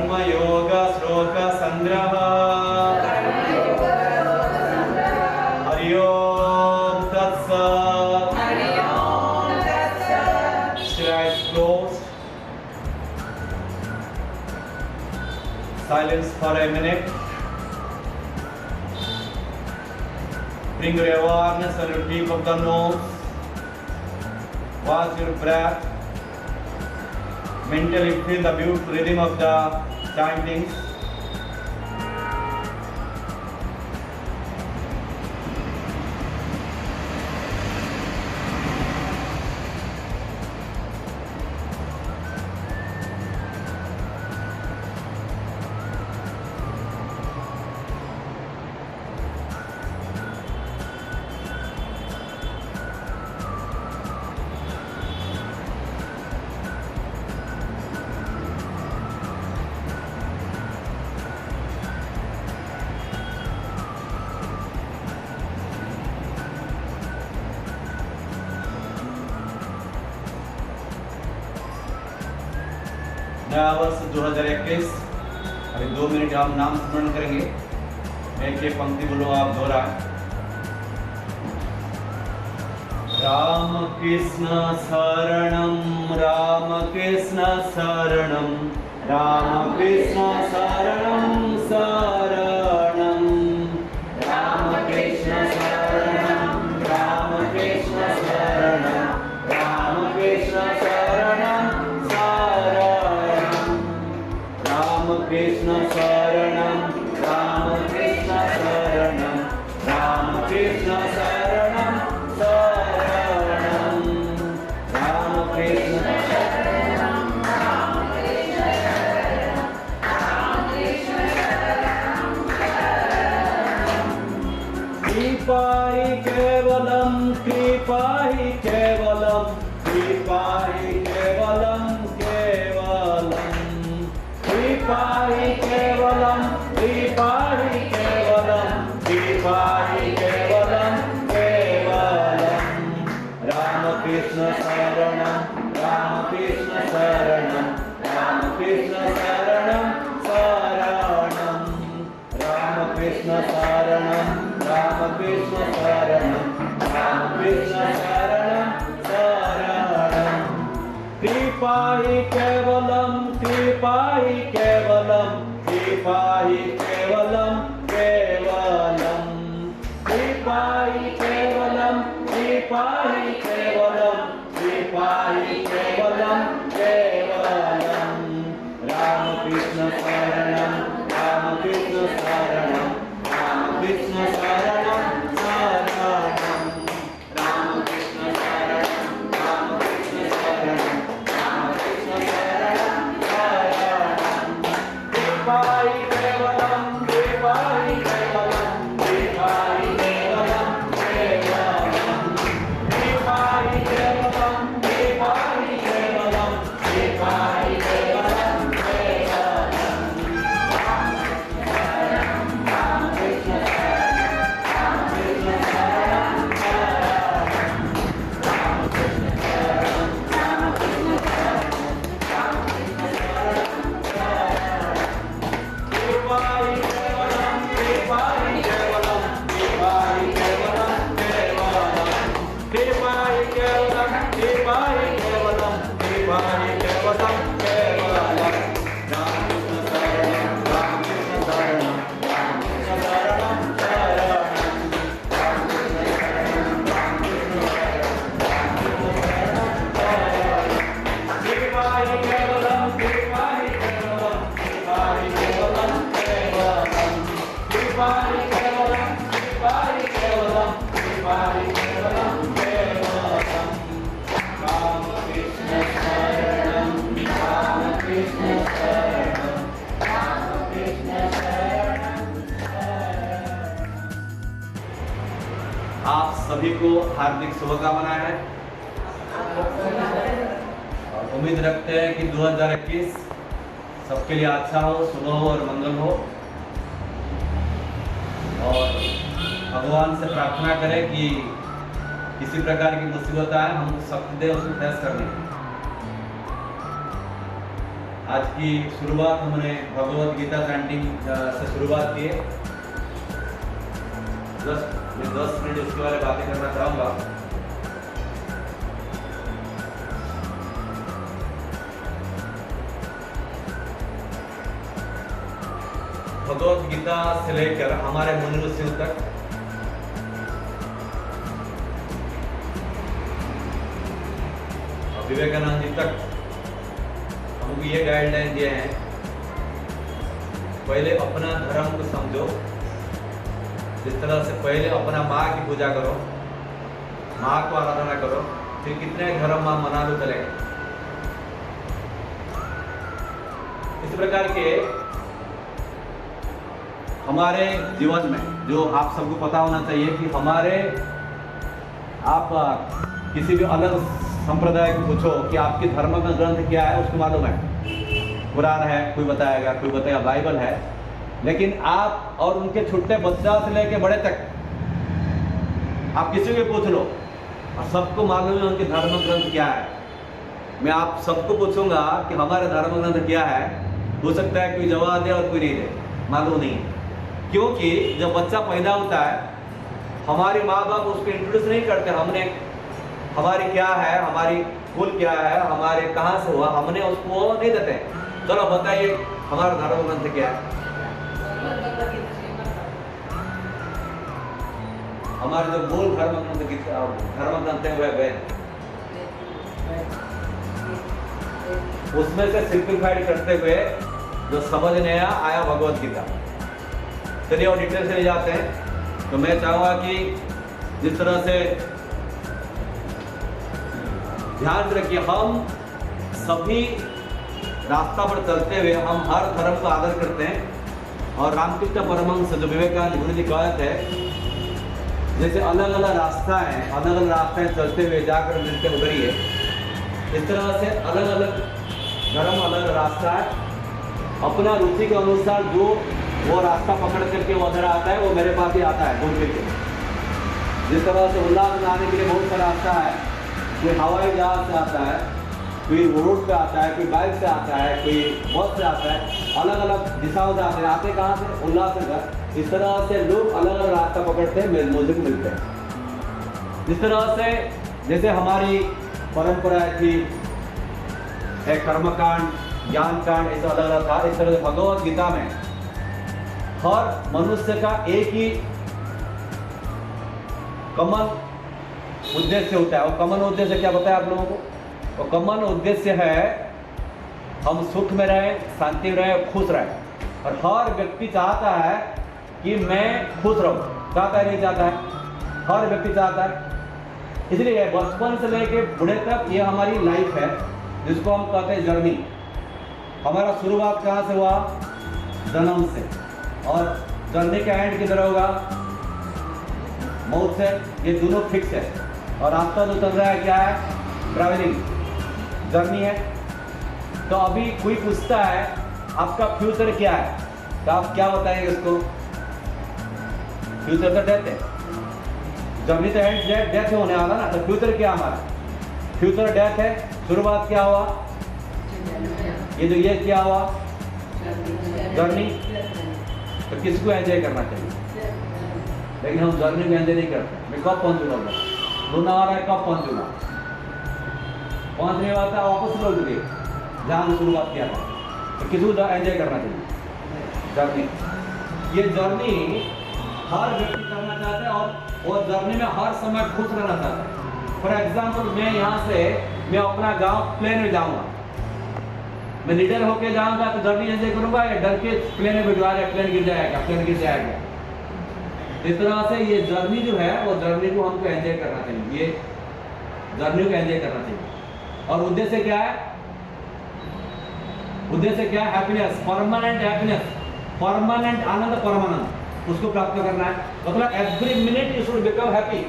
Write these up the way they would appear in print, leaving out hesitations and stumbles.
कर्मयोग श्लोक संग्रह। हरि ओम तत्सत्। Eyes closed. Silence for a minute. Bring your awareness on your tip of the nose. Watch your breath. Mentally feel the beautiful rhythm of the chantings. नया वर्ष 2021। अभी 2 minute हम नाम स्मरण करेंगे। एक एक पंक्ति बोलो, आप दोहरा। राम कृष्ण शरणम, राम कृष्ण शरणम, राम कृष्ण शरणम शरणम, राम कृष्ण शरणम, राम कृष्ण शरणम, राम कृष्ण शरणम कृष्ण शरणम, राम कृष्ण शरणम, राम कृष्ण शरणम शरणम, राम कृष्ण शरणम, राम कृष्ण शरणम, राम कृष्ण शरणम शरणम। कृपा हि केवलम, कृपा हि केवलम, कृपा हि केवलम, कृपा हि केवलम, कृपा हि केवलम, कृपा हि केवलम केवलम। राम कृष्ण शरणम, राम कृष्ण शरणम, राम कृष्ण शरणम शरणम, राम कृष्ण शरणम, राम कृष्ण शरणम, राम कृष्ण शरणम शरणम। कृपा हि केवलम, कृपा हि केवलम, कृपा हि केवलम केवलम, कृपा हि केवलम, कृपा हि केवलम, कृपा हि केवलम केवलम। राम कृष्ण शरणम, राम कृष्ण शरणम, राम कृष्ण शरणम शरणम, राम कृष्ण शरणम, राम कृष्ण शरणम, राम कृष्ण शरणम शरणम। कृपा हि केवलम, कृपा हि केवलम, कृपा हि केवलम केवलम, कृपा हि केवलम, कृपा हि केवलम, कृपा हि केवलम केवलम। राम कृष्ण शरणम, राम कृष्ण शरणम शरणम, राम कृष्ण शरणम, राम कृष्ण शरणम, राम कृष्ण शरणम शरणम। कृपा हि केवलम, कृपा हि केवलम, कृपा हि केवलम केवलम, कृपा हि केवलम, कृपा हि केवलम, कृपा हि केवलम केवलम। राम कृष्ण शरणम, राम कृष्ण शरणम, राम कृष्ण शरणम शरणम, राम कृष्ण शरणम, राम कृष्ण शरणम, राम कृष्ण शरणम शरणम। कृपा हि केवलम, कृपा हि केवलम, कृपा हि केवलम केवलम, कृपा हि केवलम, कृपा हि केवलम, कृपा हि केवलम केवलम। राम कृष्ण शरणम, राम कृष्ण शरणम, राम कृष्ण शरणम शरणम। आप सभी को हार्दिक शुभकामनाएं हैं। और उम्मीद रखते हैं कि 2021 सबके लिए अच्छा हो, शुभ हो और मंगल हो। और भगवान से प्रार्थना करें कि किसी प्रकार की मुसीबत आए हम शक्ति दें उसको फेस करने की। आज की शुरुआत हमने भगवत गीता चैंटिंग से शुरुआत की है। मैं 10 मिनट इसके बारे में बातें करना चाहूँगा। भगवत गीता से लेकर हमारे मुनि ऋषियों तक विवेकानंद जी तक हमको ये गाइडलाइन दिए हैं, पहले अपना धर्म को समझो। जिस तरह से पहले अपना माँ की पूजा करो, माँ को आराधना करो, फिर कितने धर्म माँ मना लो चलेगा। इस प्रकार के हमारे जीवन में जो आप सबको पता होना चाहिए कि हमारे आप किसी भी अलग संप्रदाय को पूछो कि आपके धर्म का ग्रंथ क्या है, उसको मालूम है कुरान है, कोई बताएगा, कोई बताएगा बाइबल है। लेकिन आप और उनके छोटे बच्चा से लेके बड़े तक आप किसी को पूछ लो और सबको मालूम है उनके धर्म ग्रंथ क्या है। मैं आप सबको पूछूंगा कि हमारे धर्म ग्रंथ क्या है, हो सकता है कोई जवाब दे और कोई नहीं दे, मालूम नहीं। क्योंकि जब बच्चा पैदा होता है हमारे माँ बाप उसको इंट्रोड्यूस नहीं करते, हमने हमारी क्या है, हमारी कुल क्या है, हमारे कहाँ से हुआ, हमने उसको नहीं देते। चलो बताइए हमारा धर्म ग्रंथ क्या है। हमारे जो मूल धर्म ग्रंथ है वह वेद, उसमें से सिंप्लीफाइड करते हुए जो समझ में आया भगवत गीता। चलिए और डिटेल से ले जाते हैं। तो मैं चाहूँगा कि जिस तरह से ध्यान रखिए, हम सभी रास्ता पर चलते हुए हम हर धर्म का आदर करते हैं। और रामकृष्ण परमहंस जो विवेकानंद गुरु जी कहते हैं, जैसे अलग अलग रास्ता है, अलग अलग रास्ते चलते हुए जाकर मिलते उभरिए, इस तरह से अलग अलग धर्म अलग रास्ता है। अपना रुचि के अनुसार जो वो रास्ता पकड़ करके वो उधर आता है, वो मेरे पास ही आता है घूम के। जिस तरह से उल्लास में आने के लिए बहुत सारा रास्ता है, कोई हवाई जहाज से आता है, कोई रोड पे आता है, कोई बाइक से आता है, कोई बस से आता है, अलग अलग दिशाओं से आते हैं। आते कहाँ से? उल्लास नगर। इस तरह से लोग अलग अलग रास्ता पकड़ते हैं, मौजूद मिलते हैं। इस तरह से जैसे हमारी परंपरा थी, एक कर्मकांड, ज्ञान कांड, ऐसा अलग अलग था। इस तरह से भगवत गीता में हर मनुष्य का एक ही कॉमन उद्देश्य होता है। और कॉमन उद्देश्य क्या बताया आप लोगों को? वो कॉमन उद्देश्य है हम सुख में रहें, शांति में रहें, खुश रहें। और हर व्यक्ति चाहता है कि मैं खुश रहूं। चाहता है नहीं चाहता है? हर व्यक्ति चाहता है। इसलिए बचपन से लेके बूढ़े तक ये हमारी लाइफ है, जिसको हम कहते हैं जर्नी। हमारा शुरुआत कहाँ से हुआ? जन्म से। और जर्नी का एंड किधर होगा? मौत से। ये दोनों फिक्स है। और रास्ता जो चल रहा है क्या है? ट्रैवलिंग, जर्नी है। तो अभी कोई पूछता है आपका फ्यूचर क्या है, तो आप क्या बताएंगे उसको? फ्यूचर तो डेथ है। जर्नी तो एंड डेथ होने वाला ना, तो फ्यूचर क्या हमारा? फ्यूचर डेथ है। शुरुआत क्या हुआ? ये क्या हुआ? जर्नी। तो किसको एंजॉय करना चाहिए? लेकिन हम जर्नी को एंजॉय नहीं करते। मैं कब पहुंचूंगा? लोनावाला है, कब पहुंचूंगा? पहुंचने वाला था, वापस लौट गए जहाँ से शुरुआत किया था। तो किसको एंजॉय करना चाहिए? जर्नी। ये जर्नी हर व्यक्ति करना चाहता है और जर्नी में हर समय खुश रहना चाहता है। फॉर एग्जाम्पल मैं यहाँ से मैं अपना गांव प्लेन में जाऊँगा, मैं लीडर होके जाऊँगा तो जर्नी एंजॉय करूँगा या डर के प्लेन में भिजवा रहे, प्लेन गिर जाएगा, प्लेन गिर जाएगा। इस तरह से ये जर्नी जो है वो जर्नी को हमको एंजॉय करना चाहिए। ये जर्नी को एंजॉय करना चाहिए। और उद्देश्य क्या है? उद्देश्य क्या है? हैप्पीनेस, परमानेंट हैप्पीनेस, परमानेंट आनंद, परमानंद, उसको प्राप्त करना है। मतलब every minute you should become happy.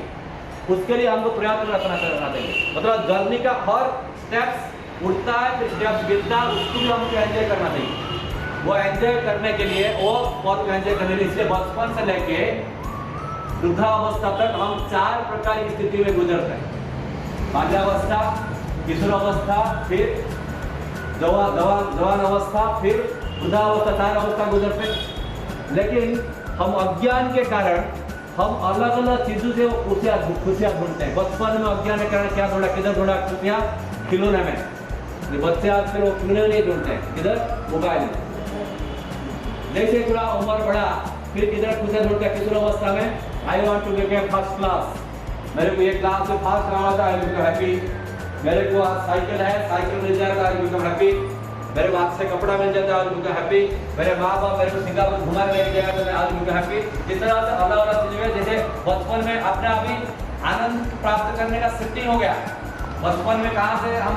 उसके लिए हमको प्रयास रखना चाहिए। मतलब जर्नी का हर स्टेप्स उठता है, फिर स्टेप्स गिरता है, उसको भी हमको एंजॉय करना चाहिए। वो एंजॉय करने के लिए वो बहुत एंजॉय करने के लिए इसलिए बचपन से लेके वृद्धावस्था तक हम 4 प्रकार की स्थिति में गुजरते हैं। बाल्यावस्था, किशोरावस्था, फिर जवान अवस्था, फिर वृद्धावस्था, 4 अवस्था गुजरते। लेकिन हम अज्ञान के कारण हम अलग अलग चीजों से खुशियाँ ढूंढते हैं। बचपन में अज्ञान के कारण क्या ढूंढा, किधर ढूंढा खुशियाँ? खिलौने में। बच्चे आजकल वो खिलौने नहीं ढूंढते हैं, किधर? मोबाइल में। जैसे थोड़ा उम्र बढ़ा, फिर किधर खुशियाँ ढूंढते हैं? किस अवस्था में? I want to get first class, मेरे को ये क्लास में फर्स्ट आना था, आई बिकम हैप्पी। मेरे को आज साइकिल है, साइकिल मिल जाएगा, आई बिकम हैप्पी। मेरे को हाथ से कपड़ा मिल जाता है, आज बिकम हैप्पी। मेरे माँ बाप मेरे को सिंगापुर घुमाने लेके जाएगा तो मैं आज बिकम हैप्पी। इस तरह से अलग अलग चीजें, जैसे बचपन में अपने आप ही आनंद प्राप्त करने का शिफ्टिंग हो गया। बचपन में कहाँ से हम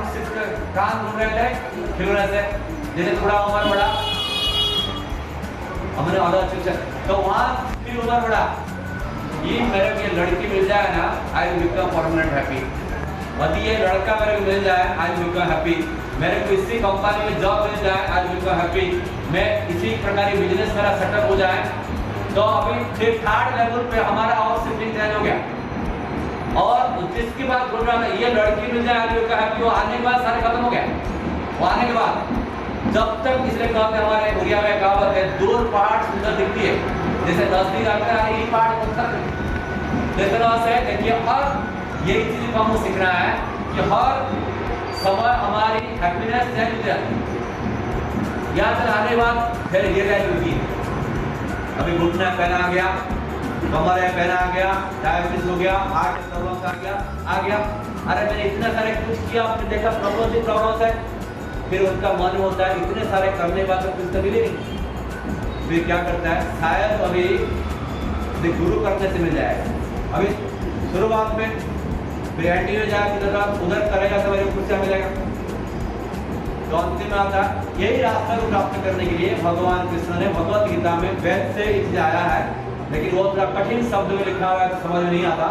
कहाँ ढूंढ रहे थे? खिलौने से। जैसे थोड़ा उम्र बढ़ा, हमने अलग चीज, तो वहाँ फिर उम्र बढ़ा, ये मेरे को ये लड़की मिल जाए ना, I will become permanent happy. यदि ये लड़का मेरे को मिल जाए, आई विल बिकम हैप्पी। मेरे को इसी कंपनी में जॉब मिल जाए, आई विल बिकम हैप्पी। मैं इसी प्रकार की बिजनेस मेरा सेटअप हो जाए, तो अभी फिर 3rd लेवल पे हमारा और शिफ्टिंग चेंज हो गया। और जिसकी बात बोल रहा मैं, ये लड़की मिल जाए, आई विल बिकम हैप्पी, वो आने के बाद सारे खत्म हो गया। वो आने के बाद जब तक, इसलिए कहते हैं हमारे उड़िया में कहावत है, दूर पहाड़ सुंदर दिखती है, जैसे नजदीक आता है ये पहाड़ से देखिए। हर यही चीज को हमको सीखना है कि हर समय हमारी हैप्पीनेस चेंज हो जाती है। यहाँ से आने के बाद फिर ये वैल्यू, अभी घुटना पहना आ गया, कमर है पहना आ गया, डायबिटीज हो गया, हार्ट प्रॉब्लम आ गया। अरे मैंने इतने सारे कुछ किया, आपने देखा प्रॉब्लम है, फिर उनका मन होता है इतने सारे करने के बाद तो कुछ तो मिले नहीं। फिर क्या करता है, शायद अभी गुरु करने से मिल जाएगा। अभी शुरुआत में फिर एंटी में जाएगा, उधर करेगा तो मेरे को कुछ मिलेगा। तो अंतिम में आता है, यही रास्ता को प्राप्त करने के लिए भगवान कृष्ण ने भगवत गीता में वेद से एक आया है, लेकिन वो थोड़ा कठिन शब्द में लिखा हुआ है तो समझ में नहीं आता।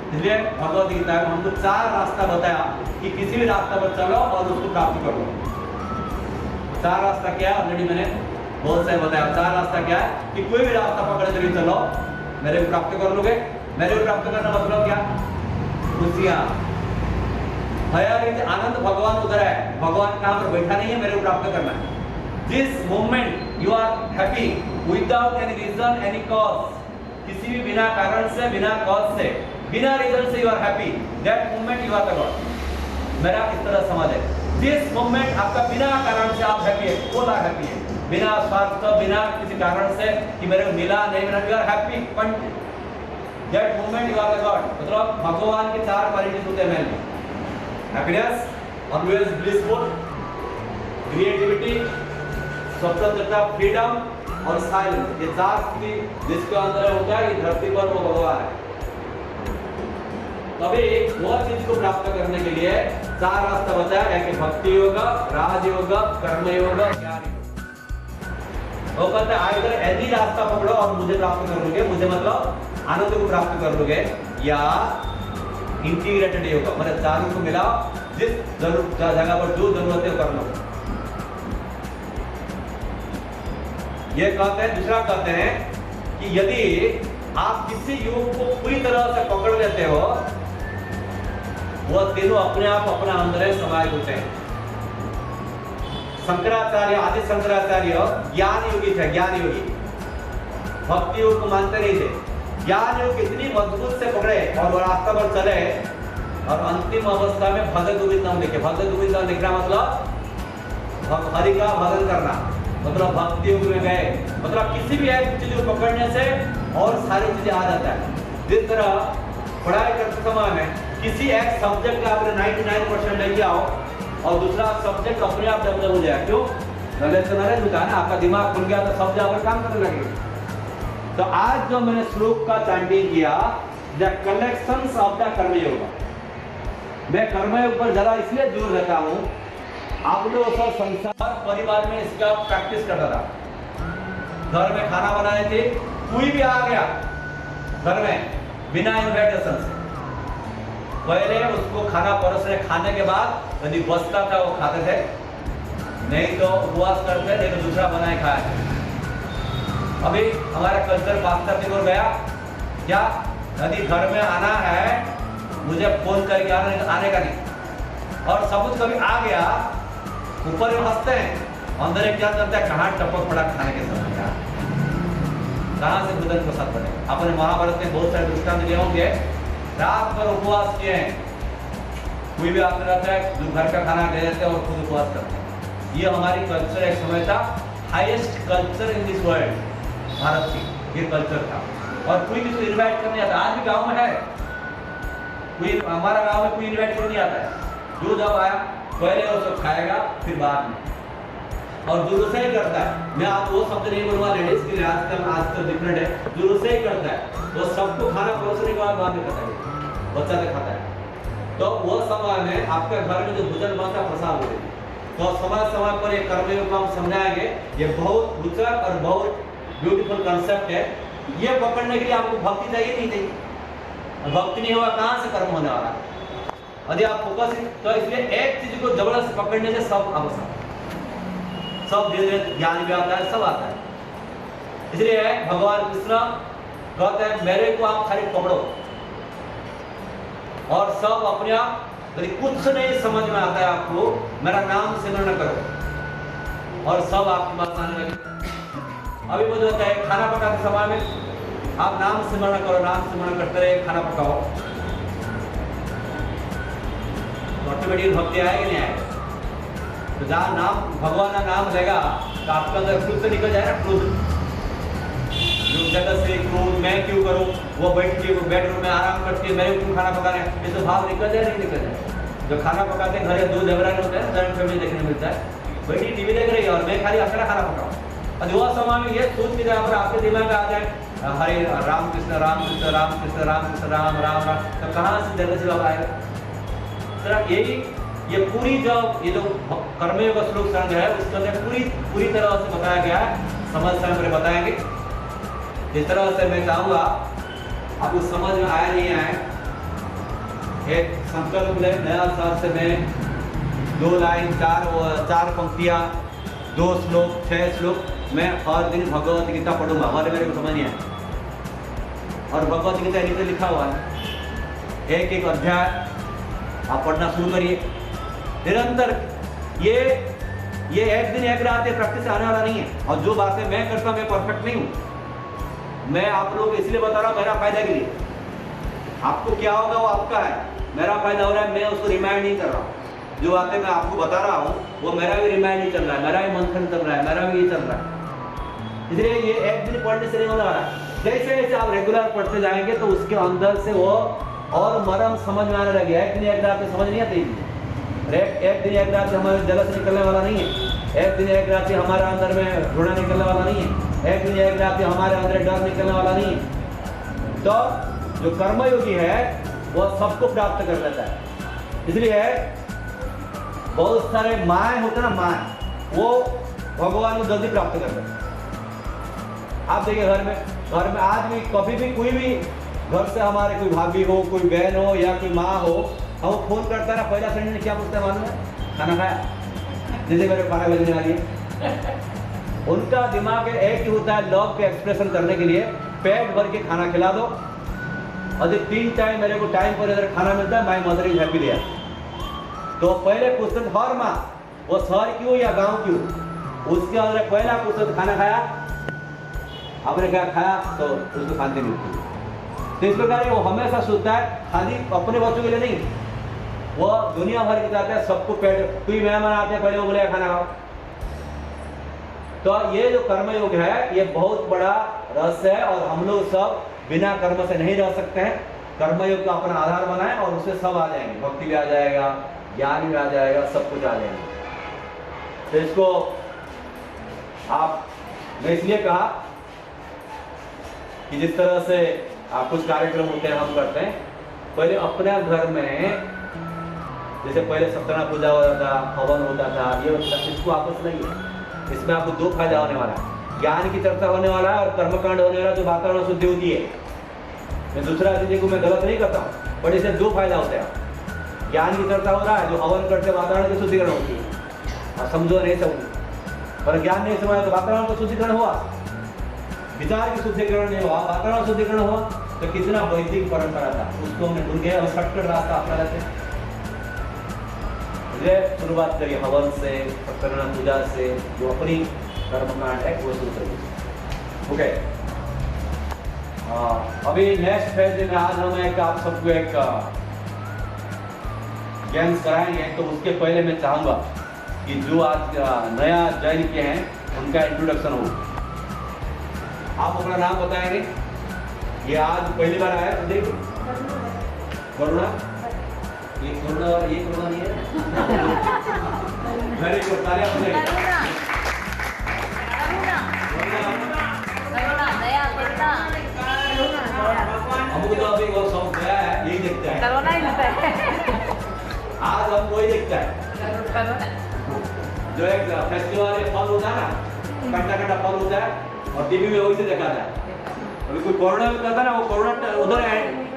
इसलिए भगवत गीता में हमको 4 रास्ता बताया कि किसी भी रास्ता पर चलो और उसको प्राप्त करो। 4 रास्ता क्या है, ऑलरेडी मैंने बहुत सारे बताया। 4 रास्ता क्या है कि कोई भी रास्ता पकड़ के चलो, मेरे को प्राप्त कर लोगे। मेरे को प्राप्त करना मतलब क्या? खुशियाँ, आनंद। भगवान उधर है, भगवान कहाँ पर बैठा नहीं है, मेरे को प्राप्त करना है। जिस moment you are happy without any reason any cause, किसी भी बिना कारण से, बिना कॉज से, बिना रीजन से you are happy, that moment you are the god. मेरा इस तरह समझ है, जिस मोमेंट आपका बिना कारण से आप हैप्पी है, बोला हैप्पी है, बिना स्वार्थ, बिना किसी कारण से कि मेरे को मिला नहीं मिला, you are happy, that moment you are the god. मतलब भगवान के 4 क्वालिटीज होते हैं में, हैप्पीनेस, ऑलवेज ब्लिसफुल, क्रिएटिविटी, स्वतंत्रता, फ्रीडम और साइलेंस। ये 4 स्थिति जिसके अंदर होता है, ये धरती पर वो भगवान है। तभी वो चीज को प्राप्त करने के लिए 4 रास्ता बताया, एक भक्ति योग, राज योग, कर्म योग, ज्ञान योग। वो कहते हैं आइदर एनी रास्ता पकड़ो और मुझे प्राप्त कर लोगे, मुझे मतलब आनंद को प्राप्त कर लोगे, या इंटीग्रेटेड योग, मतलब 4 को मिलाओ, जिस जगह पर जो जरूरत है कर लो। ये कहते हैं। दूसरा कहते हैं कि यदि आप किसी योग को पूरी तरह से पकड़ लेते हो, वह तीनों अपने आप अपना अंदर समाहित होते हैं। शंकराचार्य, आदि शंकराचार्य ज्ञान योगी थे, ज्ञान योगी, भक्ति योग को मानते नहीं थे। ज्ञान योग इतनी मजबूत से पकड़े और वो रास्ता पर चले, और अंतिम अवस्था में भगत गोविंद नाम लिखे। भगत गोविंद नाम लिखना मतलब हरि का भजन करना, मतलब भक्ति योग में गए, मतलब किसी भी एक चीज को पकड़ने से और सारी चीजें आ जाता है। जिस तरह पढ़ाई करते समय में किसी एक सब्जेक्ट का आपने 99% लेके आओ और दूसरा सब्जेक्ट अपने आप डेवलप हो जाए। क्यों? नरेंद्र ने कहा ना, आपका दिमाग खुल गया तो सब जगह काम करने लगेगा। तो आज जो मैंने श्लोक का चैंटिंग किया, द कलेक्शंस ऑफ द कर्मयोग, मैं कर्मयोग पर जरा इसलिए जोर देता हूँ, आप लोग सब संसार परिवार में इसका प्रैक्टिस करता था। घर में खाना बनाए थे, कोई भी आ गया घर में बिना इन्विटेशन से, पहले उसको खाना परोसने, खाने के बाद यदि बचता था वो खाते थे, नहीं तो उपवास करते, नहीं तो दूसरा बनाए खाए। अभी हमारा कल्चर पास्ता की ओर गया, क्या यदि घर में आना है मुझे फोन करके आने का नहीं, और सब कुछ कभी आ गया ऊपर में हंसते हैं, अंदर एक क्या चलता है, कहाँ टपक पड़ा खाने के समय का, कहाँ से भोजन प्रसाद बने। आपने महाभारत में बहुत सारे दृष्टांत दिए होंगे, रात भर उपवास किए हैं, कोई भी आते रहता है जो घर का खाना दे देते हैं और खुद उपवास करते हैं। ये हमारी कल्चर एक समय था, highest culture in this world, Bharat की ये कल्चर था। और कोई किसी को इन्वाइट करने आता, आज भी गाँव में है, कोई हमारा गाँव में कोई इन्वाइट करने नहीं आता है, जो जब आया पहले वो सब खाएगा फिर बाद में, और जो रसोई करता है, मैं आप वो शब्द नहीं बोलूँगा लेडीज के लिए, आज तो डिफरेंट है, जो रसोई करता है वो सबको खाना परोसने के बाद में खाता है, बच्चा से खाता है। तो वो समय में आपके घर में जो भोजन बनता है प्रसाद हो, तो समय समय पर ये कर्मयोग को हम समझाएंगे। ये बहुत रोचक और बहुत ब्यूटीफुल कंसेप्ट है। ये पकड़ने के लिए आपको भक्ति चाहिए, नहीं चाहिए? भक्ति नहीं होगा कहाँ से कर्म होने वाला? यदि आप फोकस, तो इसलिए एक चीज को जबरदस्त पकड़ने से सब अवसर, सब धीरे धीरे ज्ञान भी आता है, सब आता है। इसलिए भगवान कृष्ण कहते हैं मेरे को आप खाली पकड़ो और सब अपने आप, यदि कुछ नहीं समझ में आता है आपको, मेरा नाम सिमरण करो और सब आपकी बात आने लगे। अभी वो जो होता है खाना पकाते समय में आप नाम सिमरण करो, नाम सिमरण करते रहे, खाना पकाओ, ऑटोमेटिक भक्ति आएगी नहीं आएगी? तो जहाँ नाम भगवान का नाम रहेगा तो आपका अंदर क्रोध से निकल जाएगा, क्रोध जो जगत से क्रोध मैं क्यों करूँ, वो बैठ के वो बेडरूम में आराम करके मैं क्यों खाना पका रहे हैं, ये तो भाव निकल जाए, नहीं निकल जाए। जो खाना पकाते घर दो झगड़ा नहीं होता है, जॉइंट फैमिली देखने मिलता है, बैठी टीवी देख रही है और मैं खाली अकेला खाना पकाऊँ। और वह समय में ये सोच के जहाँ पर आपके दिमाग में आ जाए हरे राम कृष्ण राम कृष्ण राम कृष्ण राम कृष्ण राम राम राम, तो कहाँ से जगत से आएगा? सर यही ये पूरी जो ये जो कर्मयोग का श्लोक संग है उसके अंदर पूरी तरह से बताया गया है। समझ समय बताएंगे इस तरह से। मैं चाहूँगा आपको समझ में आया नहीं आए, एक संकल्प ले, नया साल से मैं 2 लाइन 4 पंक्तियाँ 2 श्लोक 6 श्लोक मैं हर दिन भगवत गीता पढ़ूंगा, हमारे मेरे को समझ नहीं आया। और भगवत गीता नीचे लिखा हुआ है, एक एक अध्याय आप पढ़ना शुरू करिए निरंतर। ये एक दिन एक रात प्रैक्टिस आने वाला नहीं है। और जो बातें मैं करता हूँ मैं परफेक्ट नहीं हूँ, मैं आप लोग इसलिए बता रहा हूँ मेरा फायदा के लिए। आपको क्या होगा वो आपका है, मेरा फायदा हो रहा है, मैं उसको रिमाइंड नहीं कर रहा हूँ। जो बातें मैं आपको बता रहा हूँ वो मेरा भी रिमाइंड नहीं चल रहा है, मेरा भी मंथन चल रहा है, मेरा भी ये चल रहा है। इसलिए ये एक दिन पढ़ने से नहीं होने वाला। जैसे जैसे आप रेगुलर पढ़ते जाएंगे तो उसके अंदर से वो और मरम समझ में आने लगे। एक दिन एक रात में समझ नहीं आती, एक दिन एक रात से हमारे जलस निकलने वाला नहीं है, एक दिन एक रात से हमारे अंदर में घृणा निकलने वाला नहीं है, एक दिन एक रात से हमारे अंदर डर निकलने वाला नहीं है। तो जो कर्मयोगी है वो सबको प्राप्त कर लेता है। इसलिए बहुत सारे माए होते ना, माए वो भगवान को जल्दी प्राप्त करते हैं। आप देखिए घर में आज भी कभी भी कोई भी घर से हमारे कोई भाभी हो, कोई बहन हो या कोई माँ हो, हम फोन करता है ना, पहला फ्रेंड ने क्या पूछता है मालूम है? खाना खाया? जैसे मेरे खाना भेजने वाली है, उनका दिमाग एक ही होता है लव के एक्सप्रेशन करने के लिए, पेट भर के खाना खिला दो। और 3 टाइम मेरे को टाइम पर अगर खाना मिलता है, my mother is happy there. तो पहले क्वेश्चन हर माँ, वो शहर क्यों या गांव क्यों, उसके अंदर पहला क्वेश्चन खाना खाया, आपने क्या खाया, तो उसको शांति मिलती है। तो इस प्रकार वो हमेशा सोचता है खाली अपने बच्चों के लिए नहीं, वो दुनिया भर के जाता है, सबको पेट, कोई मेहमान आते हैं पहले वो बोलेगा खाना खाओ। तो ये जो कर्मयोग है ये बहुत बड़ा रहस्य है, और हम लोग सब बिना कर्म से नहीं रह सकते हैं। कर्मयोग का अपना आधार बनाए और उससे सब आ जाएंगे, भक्ति भी आ जाएगा, ज्ञान भी आ जाएगा, सब कुछ आ जाएगा। तो इसको मैं इसलिए कहा कि जिस तरह से कुछ कार्यक्रम होते हैं हम करते हैं, पहले अपने घर में जैसे पहले सत्यनारायण पूजा होता था, हवन होता था, ये होता था, इसको आपस नहीं है। इसमें आपको 2 फायदा होने वाला है, ज्ञान की चर्चा होने वाला है और कर्मकांड होने वाला, जो वातावरण शुद्धि होती है। मैं दूसरा चीज़ को मैं गलत नहीं करता हूँ, बट इससे 2 फायदा होते हैं। ज्ञान की चर्चा हो रहा है, जो हवन करते वातावरण की शुद्धिकरण होती है, और समझो नहीं समझो, पर ज्ञान नहीं समझा तो वातावरण का शुद्धिकरण हुआ, विचार की शुद्धिकरण नहीं हुआ, वातावरण शुद्धिकरण हुआ। तो कितना वैदिक परंपरा था, उसको हमने भूल गए और शॉर्टकट रास्ता अपना लेते हैं। शुरुआत करिए हवन से, सत्यनारायण पूजा से, जो अपनी कर्मकांड है वो शुरू करिए। ओके, अभी नेक्स्ट फेज में आज हम आप सबको एक गेम्स कराएंगे। तो उसके पहले मैं चाहूँगा कि जो आज नया ज्वाइन किए हैं उनका इंट्रोडक्शन हो। आप अपना नाम बताएंगे। ये आज पहली बार आया तो देखो करुणा, ये करुणा नहीं है। वेरी गुड, तालियां बजाइए। हमको तो अभी वो शौक गया है, यही देखता है। आज हम वही देखता है जो एक फेस्टिवल फल होता है ना, कट्टा फल होता है और टीवी में वही से दिखाता है। अभी कोई कोरोना में करता है ना, वो कोरोना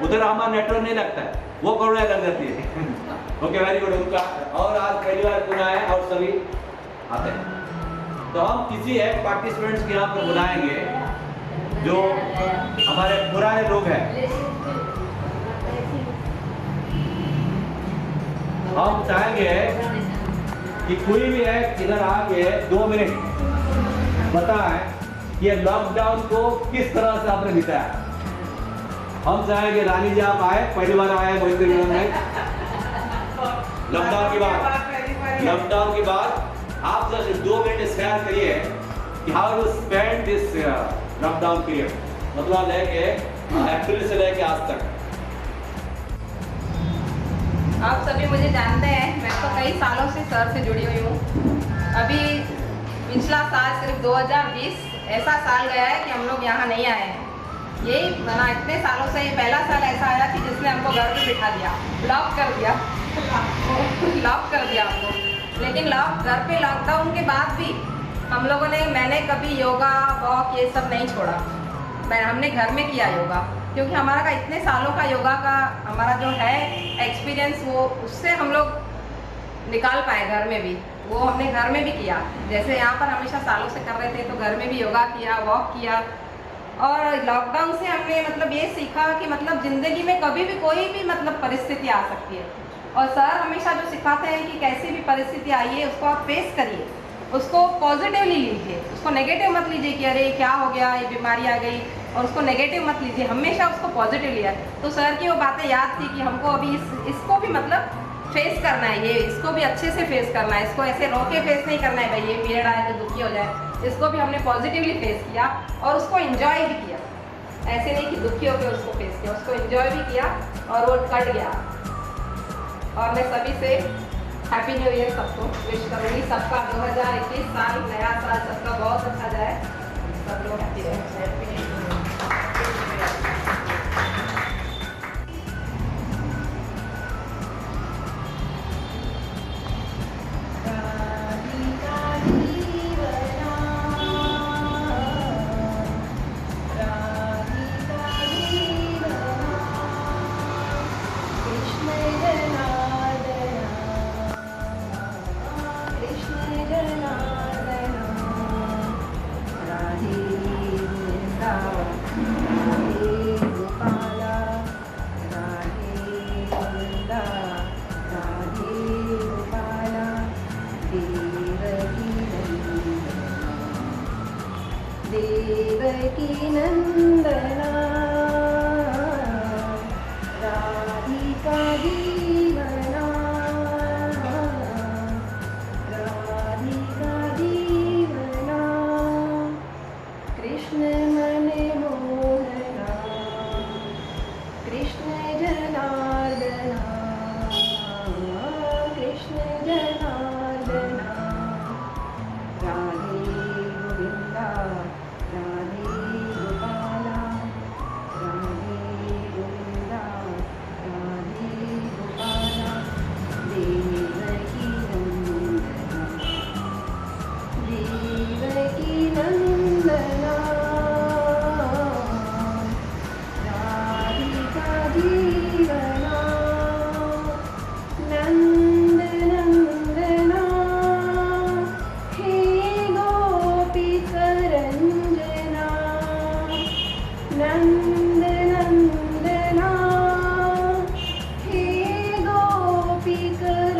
उधर हमारा नेटवर्क नहीं लगता है, वो कोरोना लग जाती है। ओके, वेरी गुड उनका। और आज पहली बार सुना है और सभी आते हैं। तो हम किसी एक पार्टिसिपेंट्स के यहाँ पर बुलाएंगे जो हमारे पुराने लोग हैं। हम चाहेंगे कि कोई भी है इधर आके 2 मिनट बताएं कि ये लॉकडाउन को किस तरह से आपने बिताया। हम चाहेंगे रानी जी आप आए, पहली बार आए मोहित में लॉकडाउन के बाद आप जस्ट 2 मिनट शेयर करिए कि how you spend this lockdown period, मतलब लेके अप्रैल से लेके आज तक। आप सभी मुझे जानते हैं, मैं तो कई सालों से सर से जुड़ी हुई हूँ। अभी पिछला साल सिर्फ 2020 ऐसा साल गया है कि हम लोग यहाँ नहीं आए हैं। यही बना इतने सालों से ये पहला साल ऐसा आया कि जिसने हमको घर पे बिठा दिया, लॉक कर दिया हमको। लेकिन घर पे लॉकडाउन के बाद भी हम लोगों ने, मैंने कभी योगा वॉक ये सब नहीं छोड़ा। हमने घर में किया योगा, क्योंकि हमारा का इतने सालों का योगा का हमारा जो है एक्सपीरियंस, वो उससे हम लोग निकाल पाए घर में भी। वो हमने घर में भी किया, जैसे यहाँ पर हमेशा सालों से कर रहे थे, तो घर में भी योगा किया, वॉक किया। और लॉकडाउन से हमने मतलब ये सीखा कि मतलब ज़िंदगी में कभी भी कोई भी मतलब परिस्थिति आ सकती है। और सर हमेशा जो सिखाते हैं कि कैसी भी परिस्थिति आई है उसको आप फेस करिए, उसको पॉजिटिवली लीजिए, उसको नेगेटिव मत लीजिए कि अरे क्या हो गया, ये बीमारी आ गई, और उसको नेगेटिव मत लीजिए, हमेशा उसको पॉजिटिव लिया। तो सर की वो बातें याद थी कि हमको अभी इसको भी मतलब फेस करना है, ये इसको भी अच्छे से फेस करना है, इसको ऐसे रोके फेस नहीं करना है भाई ये पीरियड आए तो दुखी हो जाए। इसको भी हमने पॉजिटिवली फेस किया और उसको एंजॉय भी किया। ऐसे नहीं कि दुखी होकर उसको फेस किया, उसको एंजॉय भी किया और वो कट गया। और मैं सभी से हैप्पी न्यू ईयर सबको विश करूँगी। सबका 2021 साल, नया साल सबका बहुत अच्छा जाए, सब लोग हैप्पी रहें। देवकी नंदना राधिका दीवना, राधिका दीवना, कृष्ण मन मोहना, कृष्ण जनार्दना, कृष्ण जनार्दना, राधे गोविंदा, राधे गोपाला, राधे गोविंदा, राधे गोपाला, देवकी नंदना, देवकी नंदना, राधिका दीवना, नंद नंदना, हे गोपीकरंजना, नंद नंदना, हे गोपीकरंजना,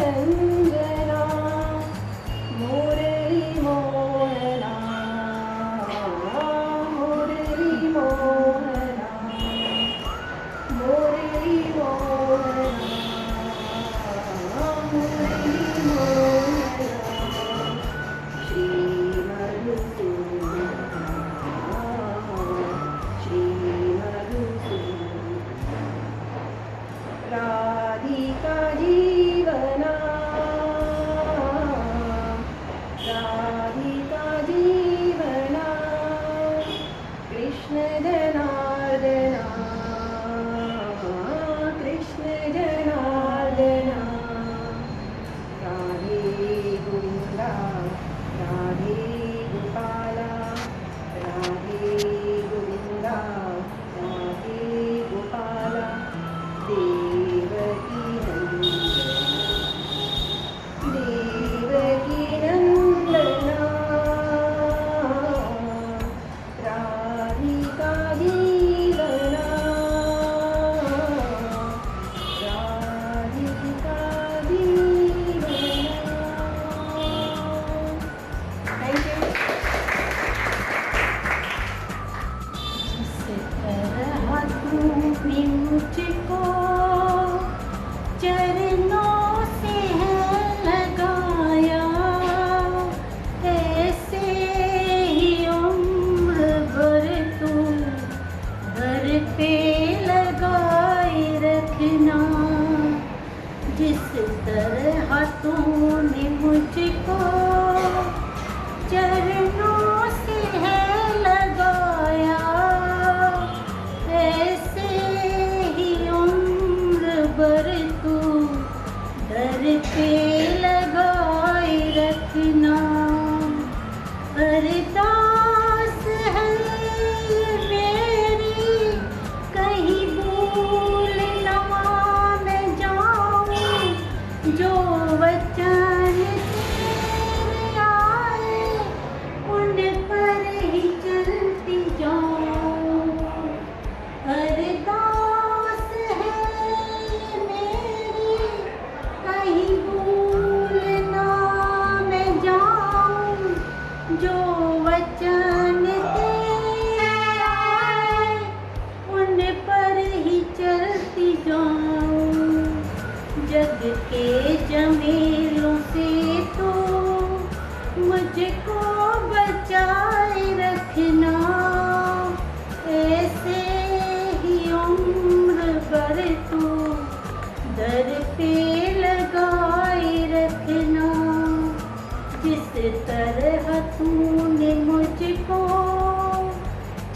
तूने मुझको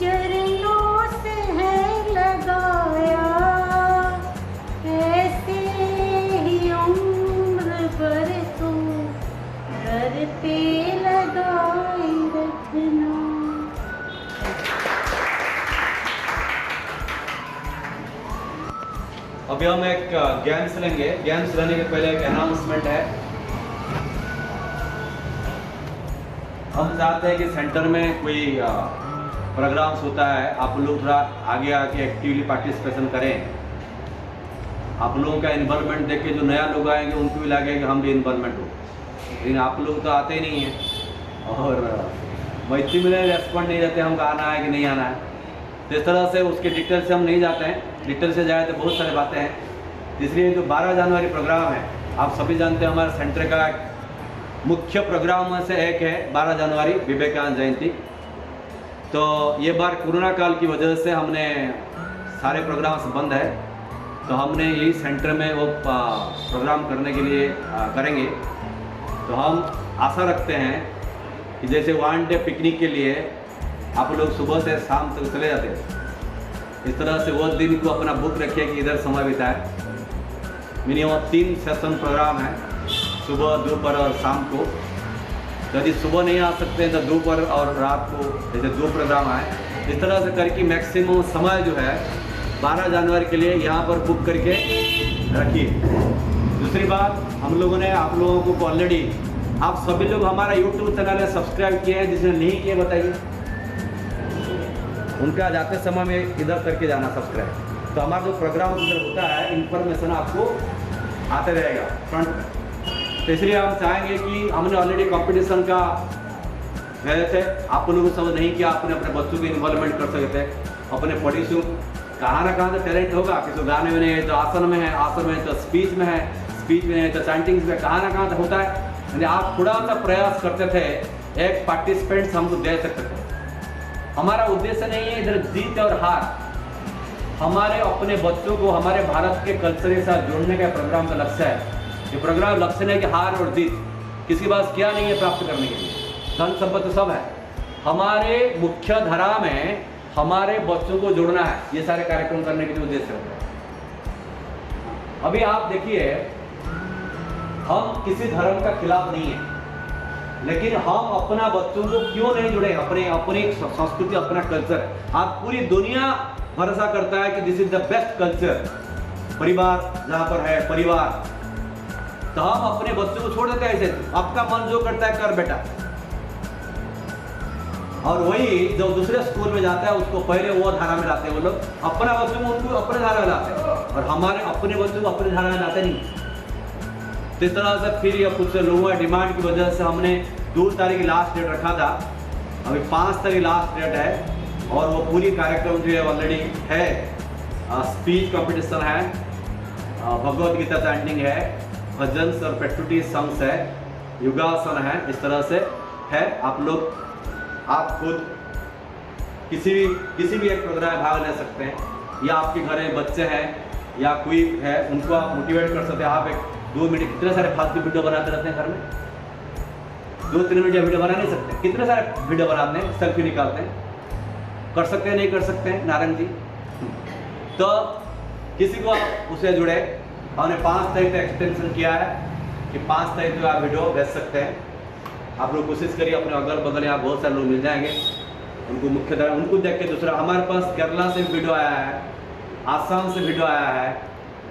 चरणों से है लगाया, ऐसे ही उम्र भर तू घर पे लगाए रखना। अभी हम एक गेम्स लेंगे। गेम्स लेने के पहले एक अनाउंसमेंट है। हम चाहते हैं कि सेंटर में कोई प्रोग्राम्स होता है, आप लोग थोड़ा आगे आके एक्टिवली पार्टिसिपेशन करें। आप लोगों का इन्वॉल्वमेंट देख के जो नया लोग आएंगे उनको भी लगेगा कि हम भी इन्वॉल्वमेंट हो, लेकिन आप लोग तो आते ही नहीं हैं और मैत्री में रेस्पॉन्ड नहीं रहते हमको आना है कि नहीं आना है। तो इस तरह से उसके डिटेल से हम नहीं जाते हैं। डिटेल से जाए तो बहुत सारी बातें हैं। इसलिए जो 12 जनवरी प्रोग्राम है, आप सभी जानते हैं हमारे सेंटर का मुख्य प्रोग्राम में से एक है 12 जनवरी विवेकानंद जयंती। तो ये बार कोरोना काल की वजह से हमने सारे प्रोग्राम्स बंद है, तो हमने यही सेंटर में वो प्रोग्राम करने के लिए करेंगे। तो हम आशा रखते हैं कि जैसे 1 डे पिकनिक के लिए आप लोग सुबह से शाम तक चले जाते हैं, इस तरह से वो दिन को अपना बुक रखिए कि इधर समय बिताए। मिनिमम 3 सेशन प्रोग्राम है, सुबह, दोपहर और शाम को। यदि सुबह नहीं आ सकते हैं तो दोपहर और रात को जैसे 2 प्रोग्राम आए। इस तरह से करके मैक्सिमम समय जो है 12 जनवरी के लिए यहाँ पर बुक करके रखिए। दूसरी बात, हम लोगों ने आप लोगों को ऑलरेडी, आप सभी लोग हमारा यूट्यूब चैनल है सब्सक्राइब किए हैं, जिसने नहीं किए बताइए। उनका जाते समय में इधर करके जाना सब्सक्राइब, तो हमारा जो प्रोग्राम इधर होता है इन्फॉर्मेशन आपको आते रहेगा फ्रंट में। तो इसलिए हम चाहेंगे कि हमने ऑलरेडी कंपटीशन का गए थे, आप लोगों को सब नहीं किया, आपने अपने बच्चों को इन्वॉल्वमेंट कर सकते थे। अपने पढ़ीसू कहाँ ना कहाँ से टैलेंट होगा, किसी गाने में नहीं है तो आसन में है, आसन में तो स्पीच में है, स्पीच में है तो चैंटिंग्स में, कहाँ ना कहाँ से होता है। यानी आप थोड़ा सा प्रयास करते थे, एक पार्टिसिपेंट्स हमको दे सकते थे। हमारा उद्देश्य नहीं है इधर जीत और हार, हमारे अपने बच्चों को हमारे भारत के कल्चर के साथ जोड़ने का प्रोग्राम का लक्ष्य है। ये प्रोग्राम लक्ष्य नहीं कि हार और जीत, किसी के पास क्या नहीं है प्राप्त करने के लिए, धन संपत्ति सब है। हमारे मुख्य धारा में हमारे बच्चों को जोड़ना है, ये सारे कार्यक्रम करने के लिए उद्देश्य होता है। अभी आप देखिए, हम किसी धर्म का खिलाफ नहीं है, लेकिन हम अपना बच्चों को क्यों नहीं जुड़े, अपनी संस्कृति, अपना कल्चर। आप पूरी दुनिया भरोसा करता है कि this is the best culture, परिवार जहाँ पर है परिवार, तो हम अपने बच्चों को छोड़ देते हैं ऐसे, आपका मन जो करता है कर बेटा। और वही जो दूसरे स्कूल में जाता है उसको पहले वो धारा में लाते हैं वो लोग, अपना बच्चों को उनको अपने धारा में लाते हैं, और हमारे अपने बच्चों को अपने धारा में लाते नहीं। तो इस तरह से फिर ये कुछ लोगों की डिमांड की वजह से हमने 2 तारीख लास्ट डेट रखा था, अभी 5 तारीख लास्ट डेट है। और वो पूरी कार्यक्रम जो है ऑलरेडी है, स्पीच कंपटीशन है, भगवद गीता चैंटिंग है, भजन और पेट्रोटी सॉन्ग्स है, योगासन है, इस तरह से है। आप खुद किसी भी एक प्रोग्राम में भाग ले सकते हैं, या आपके घर में बच्चे हैं या कोई है उनको आप मोटिवेट कर सकते हैं। आप एक 2 मिनट, कितने सारे फालतू वीडियो बनाते रहते हैं घर में, 2-3 मिनट वीडियो बना नहीं सकते, कितने सारे वीडियो बनाते हैं, सेल्फी निकालते हैं, कर सकते हैं नहीं कर सकते हैं नारायण जी। तो किसी को आप उसे जुड़े, हमने 5 तारीख तक एक्सटेंशन किया है कि 5 तारीख तक आप वीडियो भेज सकते हैं। आप लोग कोशिश करिए, अपने अगल बगल यहाँ बहुत सारे लोग मिल जाएंगे, उनको मुख्य धारा उनको देख के। दूसरा, हमारे पास केरला से वीडियो आया है, आसाम से वीडियो आया है,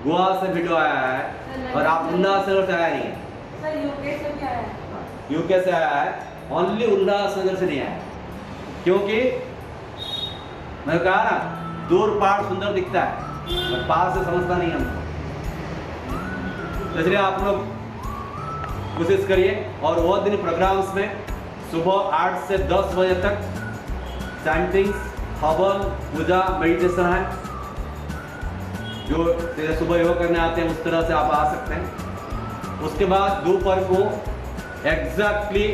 गोवा से वीडियो आया है, और आप उल्लासनगर से आया नहीं है, सर यूके से भी आया है, यूके से आया है, ओनली उल्लासनगर से नहीं आया। क्योंकि मैंने कहा ना, दूर पहाड़ सुंदर दिखता है और पास से समझता नहीं हमको। इसलिए आप लोग कोशिश करिए। और वो दिन प्रोग्राम्स में सुबह 8 से 10 बजे तक चैंटिंग्स, हवन, पूजा, मेडिटेशन है। जो जैसे सुबह योग करने आते हैं उस तरह से आप आ सकते हैं। उसके बाद दोपहर को एग्जैक्टली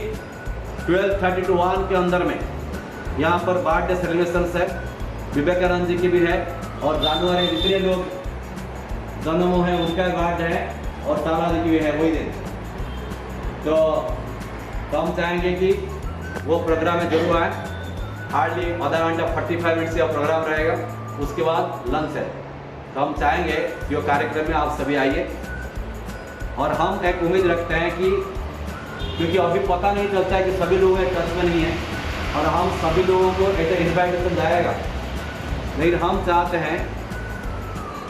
12:30 to 1 के अंदर में यहाँ पर बर्थडे सेलिब्रेशन है, विवेकानंद जी की भी है, और जानवर जितने लोग जन्म हुए हैं उनका बर्थडे है, और ताला जी की भी है वही दिन। तो हम चाहेंगे कि वो प्रोग्राम में जरूर आए। हार्डली आधा घंटा 45 मिनट से प्रोग्राम रहेगा, उसके बाद लंच है। तो हम चाहेंगे कि वो कार्यक्रम में आप सभी आइए। और हम एक उम्मीद रखते हैं कि क्योंकि अभी पता नहीं चलता है कि सभी लोग एक टच में नहीं हैं, और हम सभी लोगों को ऐसे इन्वाइटेशन जाएगा, लेकिन हम चाहते हैं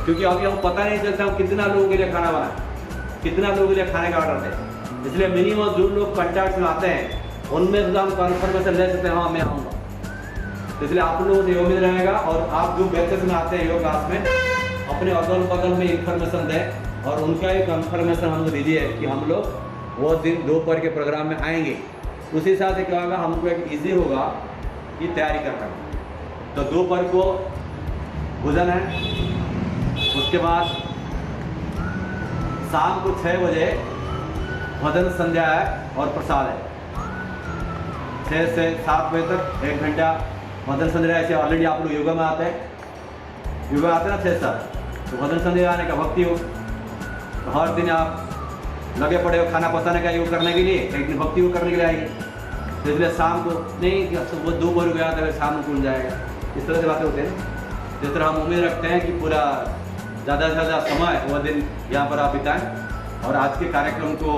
क्योंकि अभी हम पता नहीं चलता हम कितना लोगों के लिए खाना बनाए, कितना लोगों के लिए खाने का ऑर्डर दें। इसलिए मिनिमम जो लोग कॉन्टैक्ट में आते हैं उनमें से हम कन्फर्मेशन ले सकते हैं, हाँ मैं आऊँगा। तो इसलिए आप लोगों से उम्मीद रहेगा। और आप जो बैचेस में आते हैं योग क्लास में, अपने अगल बगल में इंफॉर्मेशन दें और उनका एक कंफर्मेशन हमको दीजिए कि हम लोग वो दिन दोपहर के प्रोग्राम में आएंगे। उसी हिसाब से क्या होगा, हमको एक ईजी होगा कि तैयारी करना। तो दोपहर को भोजन है, उसके बाद शाम को 6 बजे भजन संध्या है और प्रसाद है। 6 से 7 बजे तक 1 घंटा भजन संध्या। ऐसे ऑलरेडी आप लोग योगा में आते हैं, योगा आते हैं ना 6 7, तो भजन संध्या आने का भक्ति हो। तो हर दिन आप लगे पड़े हो खाना पकाने का योग करने के लिए, एक दिन भक्ति योग करने के लिए आएंगे। तो इसलिए शाम को नहीं कि सुबह 2 बजे गया था शाम को खुल जाएगा, इस तरह से बातें होते हैं। जिस तरह हम उम्मीद रखते हैं कि पूरा ज़्यादा से ज़्यादा समय वह दिन यहाँ पर आप बिताएं। और आज के कार्यक्रम को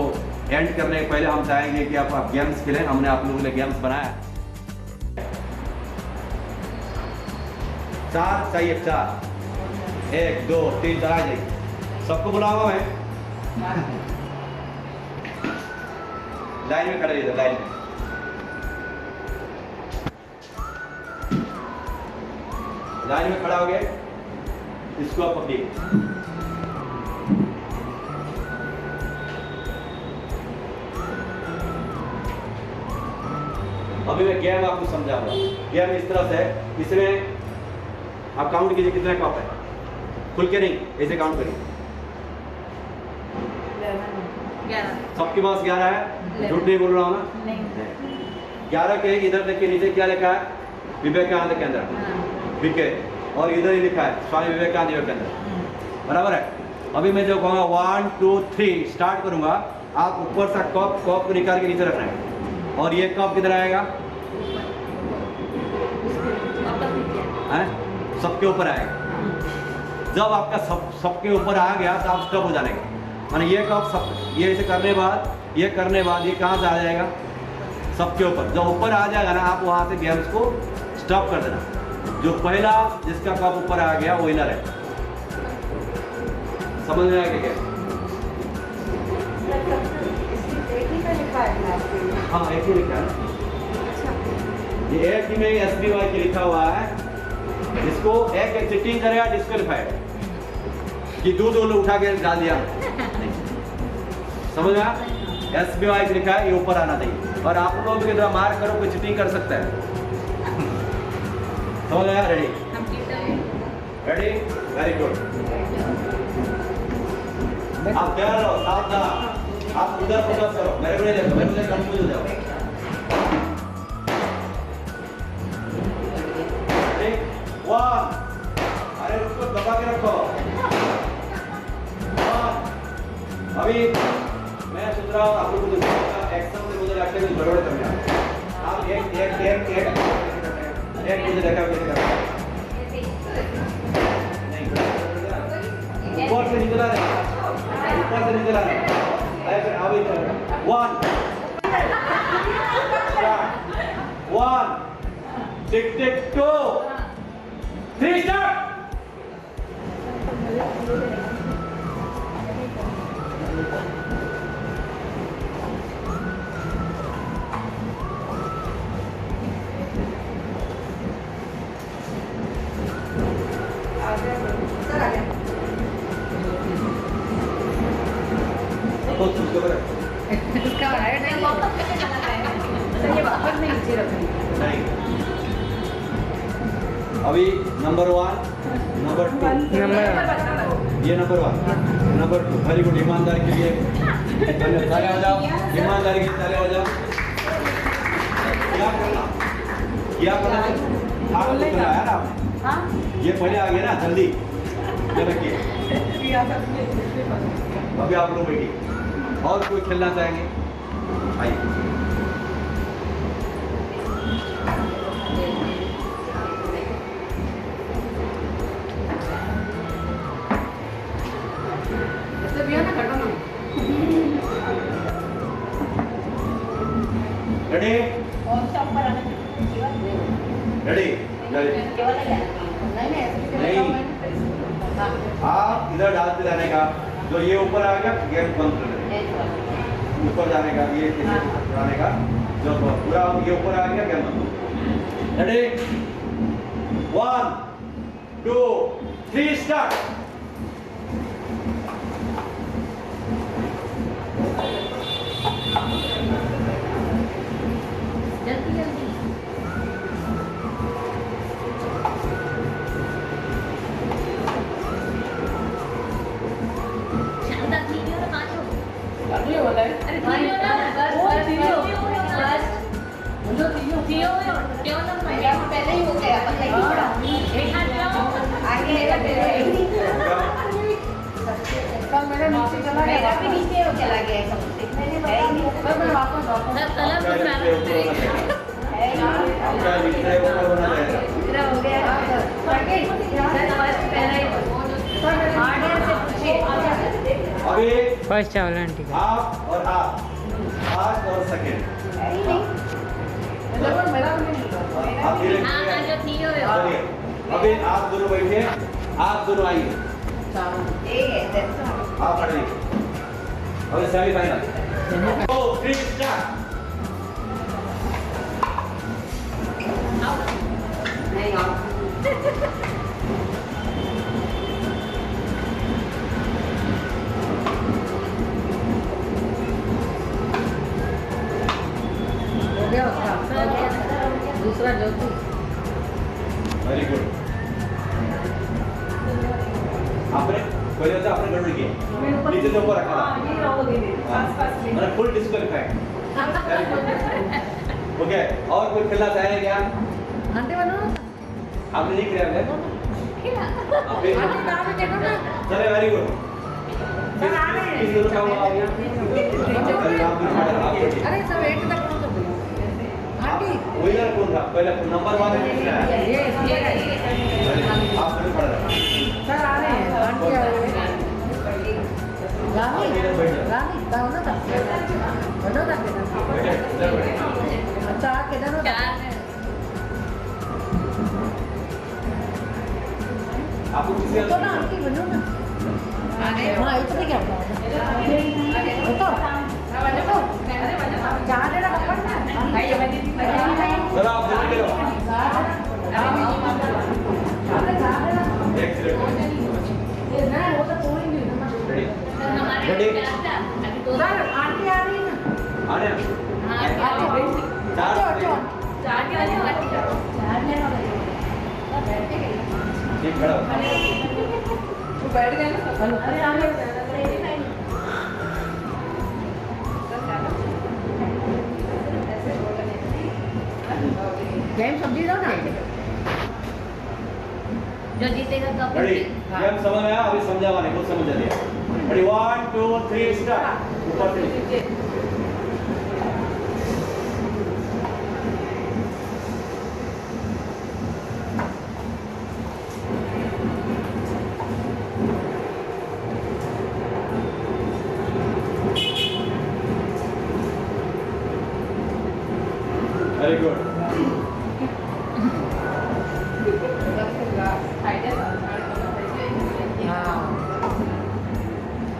एंड करने के पहले हम चाहेंगे कि आप गेम्स खेलें। हमने आप लोगों के लिए गेम्स बनाया। 4 चाहिए, 4 1 2 3 4 आ जाइए। सबको बुलाऊंगा मैं। लाइन में खड़े रहिए, लाइन में। लाइन में खड़ा हो गए, इसको आप पकड़िए। अभी मैं गेम आपको समझाऊंगा। गेम इस तरह से, इसमें आप काउंट कीजिए कितने कप है, खुल के नहीं, ऐसे काउंट करिए। 11। सबके पास 11 है, झूठ नहीं बोल रहा हूँ ना। नहीं। 11 के इधर देखिए, नीचे क्या लिखा है, विवेकानंद केंद्र, विके, और इधर ही लिखा है स्वामी विवेकानंद योग केंद्र, बराबर है। अभी मैं जो कहूँगा 1 2 3 स्टार्ट करूँगा, आप ऊपर से कप को निकाल के नीचे रखना है। और ये कप किधर आएगा, सबके ऊपर आएगा। जब आपका सबके ऊपर आ गया तो आप स्टॉप हो जाने का, माने ये कप सब ये ऐसे करने बाद ये कहाँ से आ जाएगा, सबके ऊपर। जब ऊपर आ जाएगा ना, आप वहाँ से गेम्स को स्टॉप कर देना। जो पहला जिसका कप ऊपर आ गया वो विनर है। समझ में आएगा क्या? हाँ, एक ही लिखा है। ये एक ही में SBY की लिखा हुआ है। इसको एक चीटिंग करेगा डिस्क्वालीफाइड, कि दूध उठा के डाल दिया। समझ में? SBY लिखा है, ये ऊपर आना चाहिए। और आप लोग की तरह मार करो, कोई चीटिंग कर सकता है। समझ आया? रेडी? रेडी? Very good. आप क्या रहो, सावधान। आप उधर फोकस करो, मेरे को नहीं देखो, मेरे को कंफ्यूज हो जाओ। ठीक, 1, अरे उसको दबा के रखो। 1, अभी मैं सोच रहा हूँ आप लोगों को एक्शन से मुझे लगता है कि गड़बड़ करना है। आप एक मुझे देखा कैसे करना है। नहीं, ऊपर से निकला रहे, ऊपर से निकला रहे। अभी 1 टिक टिक 2 3 स्टार्ट। उसका है नहीं, ये वापस में नीचे रखना। नहीं, अभी नंबर 1, नंबर 2, ये नंबर 1, नंबर 2। Very good. ईमानदारी के लिए ताली हो जाओ, ईमानदारी की ताली हो जाओ। क्या करना आपने कराया ना आपने, ये पहले आ गया ना, जल्दी ये रखिए। अभी आप लोग बैठिए। और कोई खेलना चाहेंगे? आइए। रेडी? नहीं, आप इधर डालते जाने का, जो ये ऊपर आ गया गेम बंद कर देना, ऊपर जाने का, ये जाने का, जो पूरा ये ऊपर आ गया गेम बंद। रेडी? 1 2 3 स्टार्ट। जल्दी जल्दी शानदार धीरे और पाँच हो अगले वाला है। अरे धीरे हो ना बस बस धीरे हो क्यों ना मेरा तो पहले ही हो गया, अपन नहीं पड़ा। एक हाथ जाओ आगे है पहले। कल मेरा नीचे चला गया। मेरा भी नीचे हो चला गया है सब। है ही नहीं। मैं वापस सब कलर आपका दूसरा नीचे ऊपर होना चाहिए। आपका नीचे ऊपर होना चाहिए। दूसरा हो गया सर फर्स्ट पहला ही ऑर्डर से पूछिए अभी फर्स्ट चावल आंटी का हाफ और हाफ, फर्स्ट और सेकंड। है ही नहीं। मेरा भी नहीं हुआ। आप धीरे हाँ हाँ जो थी हो चलिए, अभी आप दोनों बैठिए, आप दोनों आइए, एक है दैट्स आप खड़े रहिए। अभी सेमीफाइनल 2 3 स्टार्ट। नहीं आओ। हो गया उसका दूसरा ज्योति। Very good. आपने पहले होता आपने गड़बड़ किया, नीचे से ऊपर रखा था, मैंने फुल डिस्क्वालीफाई। ओके, और कोई खेलना चाहे क्या? आंटी बनो आपने नहीं किया है? आपने चले, वेरी गुड। किस दोनों का हुआ अभी? अरे सब एक तक कौन कर दिया आंटी विनर कौन था? पहले नंबर 1 है, किसने आया? ये आप फिर पढ़ रहे सर आ रहे हैं आंटी आ रही है रानी रानी गाँव ना था बनो था अच्छा किधर हो आपको किसी तो ना आंटी बनो ना हाँ इतने क्या होता तो चार देना पकड़ना चलो आप जल्दी करो। एक सेकंड। रेडी? रेडी? आंटी आ रही है ना आने ठीक खड़ा हो। बैठ गए ना गेम समझी जाओ ना जो जीतेगा तो अपन रेडी? गेम समझ में आया? अभी समझावा नहीं, खुद समझ लिया। रेडी? 1 2 3 स्टार्ट। ऊपर से नीचे। Very good.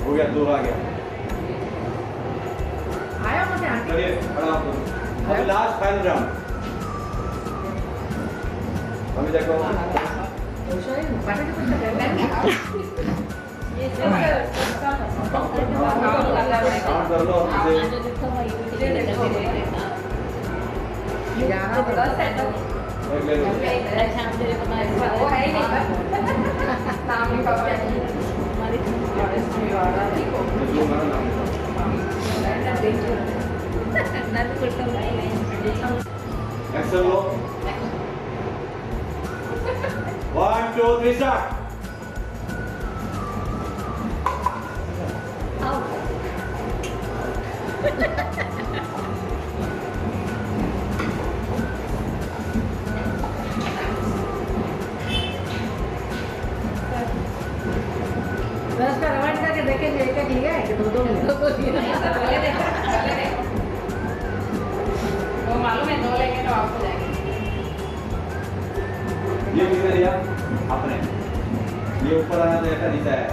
हो गया, 2 आ गया। आया मुझे आंटी चलिए खड़ा आप दोनों। अभी लास्ट फाइनल राउंड। अभी देखो काउंट कर लो हाँ, और जो देखो भाई एक ले लो। अच्छा तेरे को वो है ही नहीं नाम नहीं पता हमारी जो मेरा नाम है। नन कुट्टो भाई एक्शन लो। 1 2 3 स्टार्ट। आओ उसका रवाज करके देखेंगे एक एक लिया है कि दो वो मालूम है 2 लेंगे तो आपको जाएंगे ये किसने लिया? आपने। ये ऊपर आना तो ऐसा नीचे आया।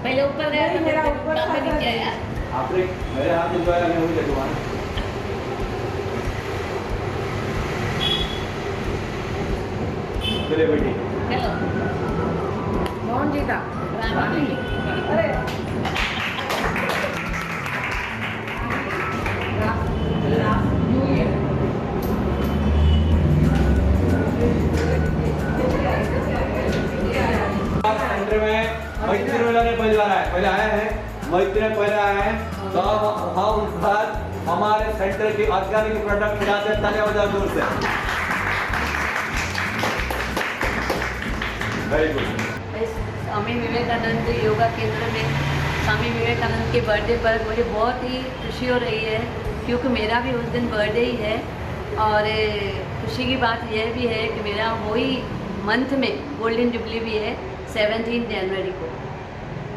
पहले ऊपर गया तो मेरा ऊपर से नीचे आया। आपने मेरे हाथ में जो आया मैं वही देखूँगा। चलिए बेटी। चलो कौन जीता? रानी। अरे सेंटर में मैत्री वाला ने पहले आया है, मैत्री ने पहले आया है, तो हम उस बाद हमारे सेंटर की ऑर्गेनिक प्रोडक्ट खिलाते हैं, तालियां बजाओ जोर से। Very good. Swami Vivekananda yoga Kendra में स्वामी विवेकानंद के बर्थडे पर मुझे बहुत ही खुशी हो रही है, क्योंकि मेरा भी उस दिन बर्थडे ही है। और खुशी की बात यह भी है कि मेरा वही मंथ में गोल्डन जुबली भी है 17 जनवरी को।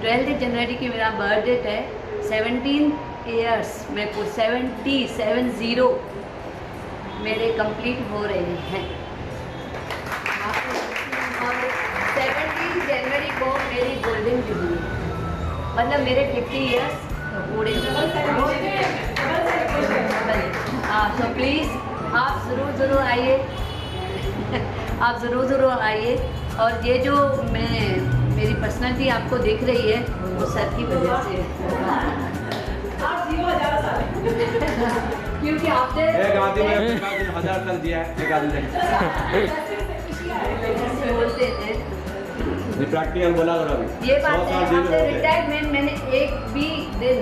12 जनवरी की मेरा बर्थ डेट है। 17 ईयर्स में 70 मेरे कंप्लीट हो रहे हैं। और 17 जनवरी को मेरी गोल्डन जुबली, मतलब मेरे 50 ईयर्स पूरे। तो प्लीज़ आप ज़रूर आइए आप ज़रूर आइए। और ये जो मेरी पर्सनालिटी आपको दिख रही है वो सर की वजह से क्योंकि आपने एक आदमी ने 1000 तक दिया है, एक आदमी ने बोलते थे प्रैक्टिकल बोला करो अभी। ये बात 100 है। साल जेल में आपने हो गए। रिटायरमेंट मैंने एक भी दिन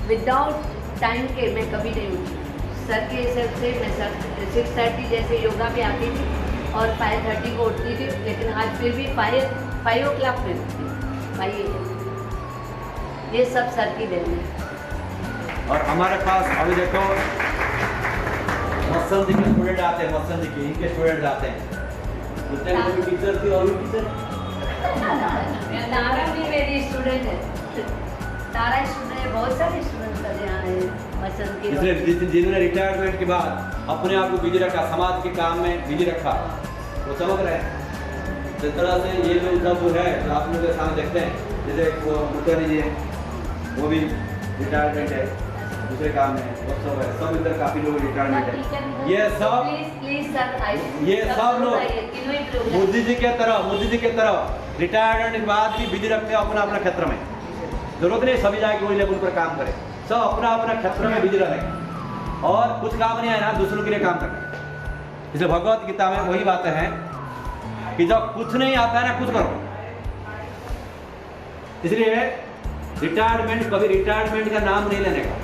विदाउट टाइम के मैं कभी नहीं उठी। सर के हिसाब से मैं सर 6:30 जैसे योगा पे आती थी और 5:30 को उठती थी, लेकिन आज फिर भी 5 o'clock में उठती हूँ। 5 AM। ये सब सर की देन है। और हमारे पास अभी देखो मत्सन जी के स्टूडेंट आते हैं, मत्सन जी के इनके स्टूडेंट आते हैं। उतने कोई टीचर थी और भी टीचर। तारा भी मेरी स्टूडेंट है। तारा स्टूडेंट है, बहुत सारे स्टूडेंट यहाँ हैं पसंद के। इसलिए जिन्होंने रिटायरमेंट के बाद अपने आप को बिजी रखा, समाज के काम में बिजी रखा, वो समझ रहे हैं। जिस तरह से ये जो सब है जो आप लोग के सामने देखते हैं, जैसे वो मुतनी जी हैं, वो भी रिटायरमेंट है, दूसरे काम में वो सब है, सब इधर काफी लोग रिटायरमेंट है। ये सब प्लीज सर आइए। ये सब लोग मोदी जी के तरह रिटायरमेंट के बाद भी बिजी रखते हैं अपना अपना क्षेत्र में। जरूरत नहीं सभी जाके वही लेवल पर काम करें, सब अपना अपना क्षेत्र में बिजी रहें और कुछ काम नहीं है ना दूसरों के लिए काम करें। इसलिए भगवत गीता में वही बातें हैं कि जब कुछ नहीं आता है ना कुछ करो। इसलिए रिटायरमेंट कभी रिटायरमेंट का नाम नहीं लेने का।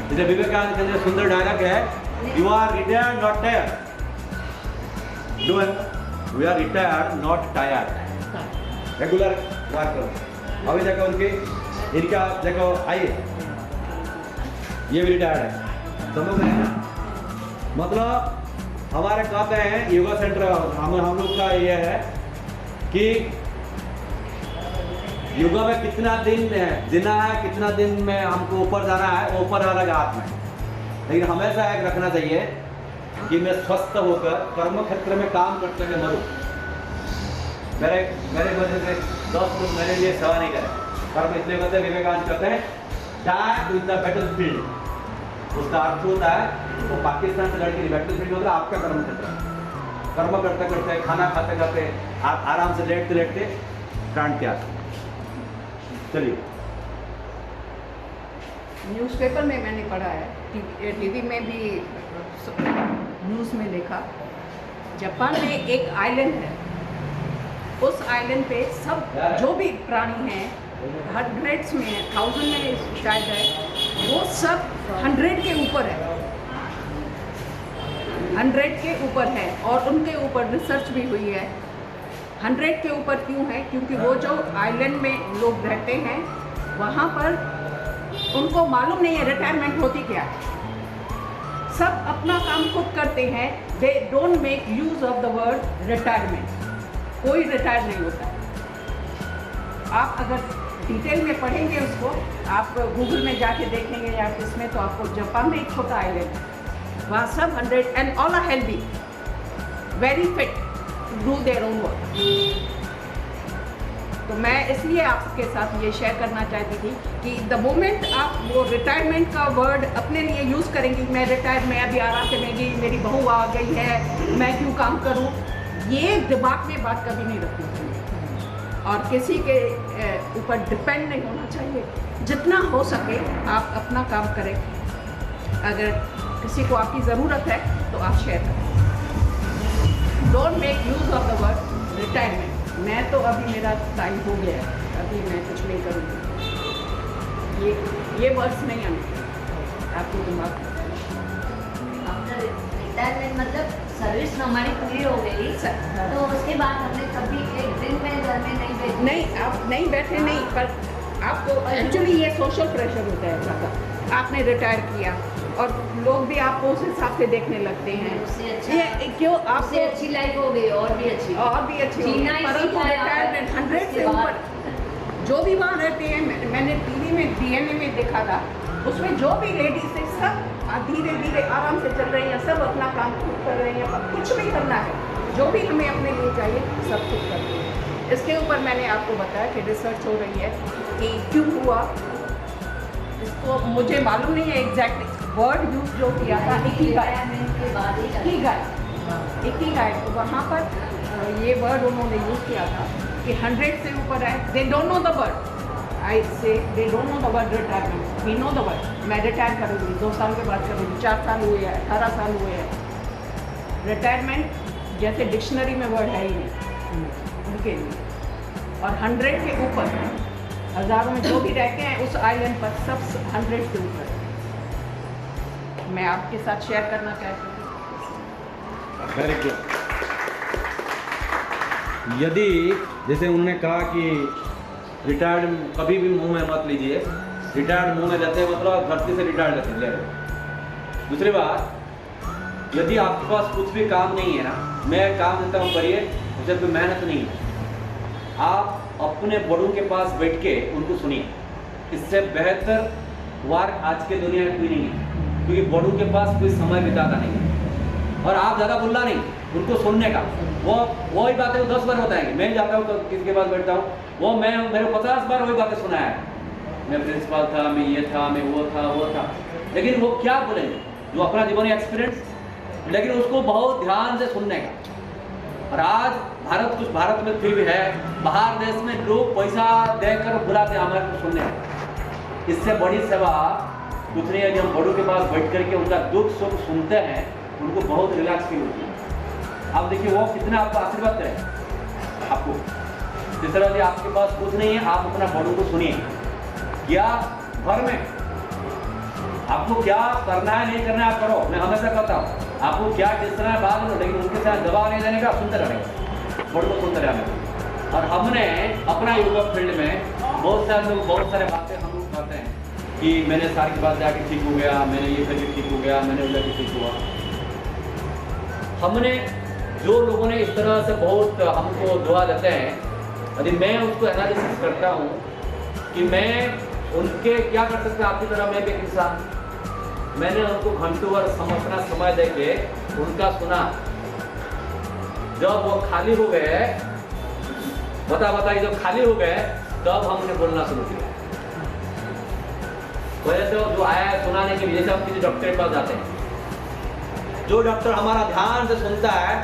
इसलिए विवेकानंद के अंदर सुंदर डायलॉग है, you are retired not tired, we are retired not tired. Regular work करो। अभी देखो उनके इनका देखो आइए, ये भी रिटायर्ड है, समझ रहे हैं ना। मतलब हमारे कहते हैं योगा सेंटर हम लोग का ये है कि योगा में कितना दिन जीना है, कितना दिन में हमको ऊपर जाना है, वो ऊपर वाला हाथ में। लेकिन हमेशा एक रखना चाहिए कि मैं स्वस्थ होकर कर्म क्षेत्र में काम करते हुए मरूं। मेरे वजह से 10 लोग मेरे लिए सेवा नहीं करें। कर्म इसलिए करते हैं, विवेकानंद कहते हैं डाई विद द बैटलफील्ड। उसका अर्थ होता है वो पाकिस्तान से लड़के बैटलफील्ड होता है आपका कर्म क्षेत्र। कर्म करते करते, खाना खाते खाते, आप आराम से लेटते लेटते प्राण त्याग। चलिए, न्यूज़पेपर में मैंने पढ़ा है, टीवी में भी न्यूज़ में देखा, जापान में एक आइलैंड है, उस आइलैंड पे सब जो भी प्राणी हैं, हंड्रेड्स में है, 1000 में शायद है, वो सब 100 के ऊपर है, 100 के ऊपर है। और उनके ऊपर रिसर्च भी हुई है। 100 के ऊपर क्यों है? क्योंकि वो जो आइलैंड में लोग रहते हैं वहाँ पर उनको मालूम नहीं है रिटायरमेंट होती क्या है। सब अपना काम खुद करते हैं, they don't make use of the word retirement. कोई रिटायर नहीं होता। आप अगर डिटेल में पढ़ेंगे उसको, आप गूगल में जाके देखेंगे या इसमें, तो आपको जापान में एक छोटा आइलैंड है, वहाँ सब 100 and all are healthy, very fit, do their own work. तो मैं इसलिए आपके साथ ये शेयर करना चाहती थी कि द मोमेंट आप वो रिटायरमेंट का वर्ड अपने लिए यूज़ करेंगी, मैं रिटायर, मैं अभी आराम करेंगी, मेरी बहू आ गई है, मैं क्यों काम करूं, ये दिमाग में बात कभी नहीं रखनी चाहिए और किसी के ऊपर डिपेंड नहीं होना चाहिए। जितना हो सके आप अपना काम करें, अगर किसी को आपकी ज़रूरत है तो आप शेयर करें। Don't make use of the word retirement. मैं तो अभी मेरा टाइम हो गया है, अभी मैं कुछ नहीं करूँगी, ये वर्ड्स नहीं आने आपको दिमाग में। आफ्टर रिटायरमेंट मतलब सर्विस हमारी पूरी हो गई, तो उसके बाद हमने कभी एक दिन में घर में नहीं बैठे। नहीं, आप नहीं बैठे नहीं, पर आपको एक्चुअली ये सोशल प्रेशर होता है ज़्यादा। आपने रिटायर किया और लोग भी आपको उस हिसाब से देखने लगते हैं, उससे अच्छा ये क्यों आपसे आपसे अच्छी लाइफ हो गई और भी अच्छी जीना ही परंतु रिटायरमेंट 100 से ऊपर जो भी वहाँ रहते हैं, मैंने टीवी में DNA में देखा था, उसमें जो भी लेडीज थे सब धीरे धीरे आराम से चल रही हैं, सब अपना काम खुद कर रही हैं, कुछ भी करना है जो भी हमें अपने लिए चाहिए सब खुद करते हैं। इसके ऊपर मैंने आपको बताया कि रिसर्च हो रही है कि क्यों हुआ, इसको मुझे मालूम नहीं है एग्जैक्टली वर्ड यूज जो किया था, इकिगाई, तो वहाँ पर ये वर्ड उन्होंने यूज़ किया था कि 100 से ऊपर है, they don't know the word, I say they don't know the word retirement, we know the word. मैं रिटायर करूँगी, 2 साल के बाद करूँगी, 4 साल हुए हैं, 18 साल हुए हैं। रिटायरमेंट जैसे डिक्शनरी में वर्ड है ही नहीं उनके लिए। और 100 के ऊपर, हज़ारों में जो भी रहते हैं उस आइलैंड पर, सब 100 से ऊपर है। मैं आपके साथ शेयर करना चाहती हूँ। Very good. यदि जैसे उन्होंने कहा कि रिटायर्ड कभी भी मुंह में मत लीजिए, रिटायर्ड मुंह में लेते हैं मतलब धरती से रिटायर्ड लेते ले रहे। दूसरी बात, यदि आपके पास कुछ भी काम नहीं है ना, मैं काम देता हूँ करिए, उसे कोई मेहनत नहीं है, आप अपने बड़ों के पास बैठ के उनको सुनिए, इससे बेहतर वर्क आज के दुनिया में कोई नहीं है, क्योंकि बड़ों के पास कोई समय बिताता नहीं है। और आप ज़्यादा बोलना नहीं, उनको सुनने का, वही बातें 10 बार बताएंगे। मैं जाता हूँ तो किसी के पास बैठता हूँ, वो मैं मेरे 50 बार वही बातें सुनाया है, मैं प्रिंसिपल था, मैं ये था, मैं वो था, लेकिन वो क्या बोलेंगे, जो अपना जीवन एक्सपीरियंस, लेकिन उसको बहुत ध्यान से सुनने का। और आज भारत में फिर भी है, बाहर देश में लोग पैसा देकर बुलाते हमारे को सुनने का। इससे बड़ी सेवा कुछ नहीं है। जब बड़ों के पास बैठ करके उनका दुख सुख सुनते हैं, उनको बहुत रिलैक्स फील होती है। आप देखिए वो कितना आपका आशीर्वाद करें आपको। जिस तरह से आपके पास कुछ नहीं है, आप अपना बड़ों को सुनिए, या घर में आपको क्या करना है नहीं करना है आप करो। मैं हमेशा कहता हूँ आपको क्या डिसीजन है बात लो, लेकिन उनके साथ दबाव नहीं देने का, सुनते रहेंगे, बड़ों को सुनते रहेंगे। और हमने अपना योगा फील्ड में बहुत सारे लोग बहुत सारे बातें हम लोग कहते हैं कि मैंने सारी की बात जाके ठीक हो गया, मैंने ये करके ठीक हो गया, मैंने उधर ठीक हुआ। हमने जो लोगों ने इस तरह से बहुत हमको दुआ देते हैं, यदि मैं उसको एनालिसिस करता हूँ कि मैं उनके क्या कर सकते हैं, आपकी तरह मैं भी एक इंसान, मैंने उनको घंटों भर समझना समय देके उनका सुना। जब वो खाली हो गए, बताइए जब खाली हो गए, तब हमने बोलना शुरू किया। वजह से जो आया है सुनाने के लिए, जैसे हम किसी डॉक्टर के पास जाते हैं, जो डॉक्टर हमारा ध्यान से सुनता है,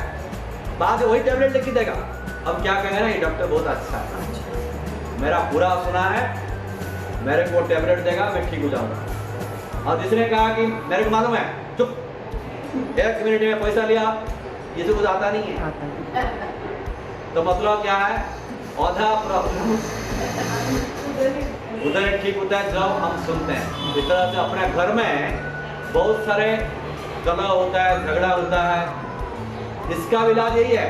बाद में वही टेबलेट लिख के देगा। अब क्या कहेंगे ना, ये डॉक्टर बहुत अच्छा है, मेरा पूरा सुना है, मेरे को टेबलेट देगा, मैं ठीक हो जाऊंगा। और जिसने कहा कि मेरे को मालूम है, चुप, 1 मिनट में पैसा लिया, ये तो कुछ आता नहीं है। तो मतलब क्या है, औधा प्रॉब्लम उधर ठीक होता है जब हम सुनते हैं। इस तरह से अपने घर में बहुत सारे कलह होता है, झगड़ा होता है। इसका इलाज यही है,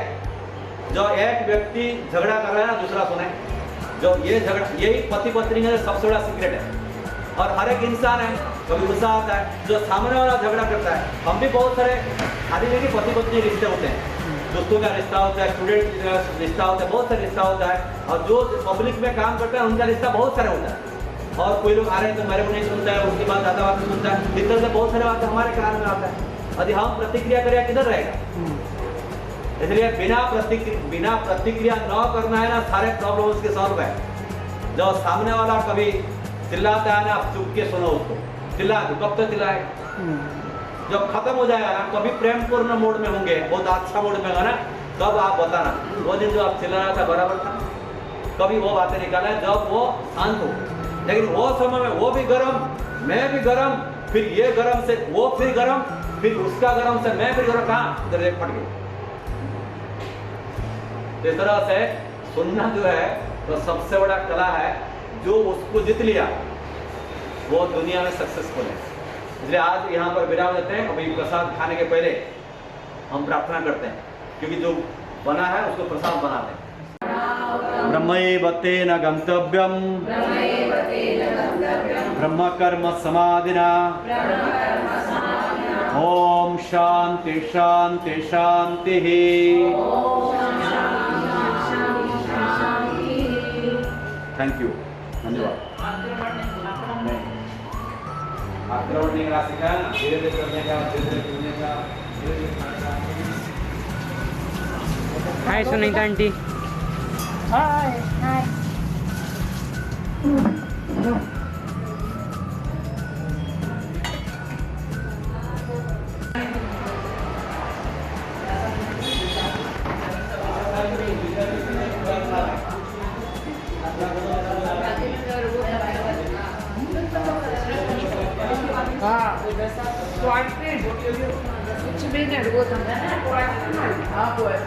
जो एक व्यक्ति झगड़ा कर रहा है ना, दूसरा सुने। जो ये झगड़ा, यही पति पत्नी का सबसे बड़ा सीक्रेट है। और हर एक इंसान है, कभी गुस्सा आता है, जो सामने वाला झगड़ा करता है। हम भी बहुत सारे खाली नहीं कि पति पत्नी रिश्ते होते हैं, दोस्तों का रिश्ता होता है, स्टूडेंट का रिश्ता होता है, बहुत सारे रिश्ता होता है। और जो पब्लिक में काम करता है उनका रिश्ता बहुत सारा होता है। और कोई लोग आ रहे हैं तो मेरे को नहीं सुनता है, उसके बाद ज़्यादा बातें सुनता है। इस तरह से बहुत सारे बातें हमारे कान में आता है। यदि हम प्रतिक्रिया करें, किधर रहेगा? इसलिए बिना प्रतिक्रिया न करना है ना, सारे प्रॉब्लम उसके सॉल्व है। जब सामने वाला कभी चिल्लाता है ना, आप चुप के सुनो उसको, चिल्ला कब तक चिल्लाए, जब खत्म हो जाएगा ना, कभी प्रेमपूर्ण मोड में होंगे, बहुत अच्छा मोड में होगा ना, तब आप बताना वो दिन जो आप चिल्ला रहा था बराबर था, कभी वो बातें निकाला है जब वो शांत हो। लेकिन वो समय में वो भी गरम, मैं भी गरम, फिर ये गरम से वो फिर गरम, फिर उसका गरम से मैं फिर गरम, कहाँ इधर एक फट गई। इस तरह से सुनना जो है तो सबसे बड़ा कला है, जो उसको जीत लिया वो दुनिया में सक्सेसफुल है। इसलिए आज यहाँ पर विराम देते हैं। अभी प्रसाद खाने के पहले हम प्रार्थना करते हैं, क्योंकि जो बना है उसको प्रसाद बनाते हैं। ब्रह्मैव तेन गंतव्यम ब्रह्म कर्म समाधिना। ओम शांति शांति शांति। थैंक यू, धन्यवाद। आक्रमण का सिखाया ना, धीरे धीरे करने का, धीरे धीरे करने का, धीरे धीरे खाने का। हाय सुनीता आंटी। हाय हाय। कुछ भी नहीं, वो तो हाँ वो है।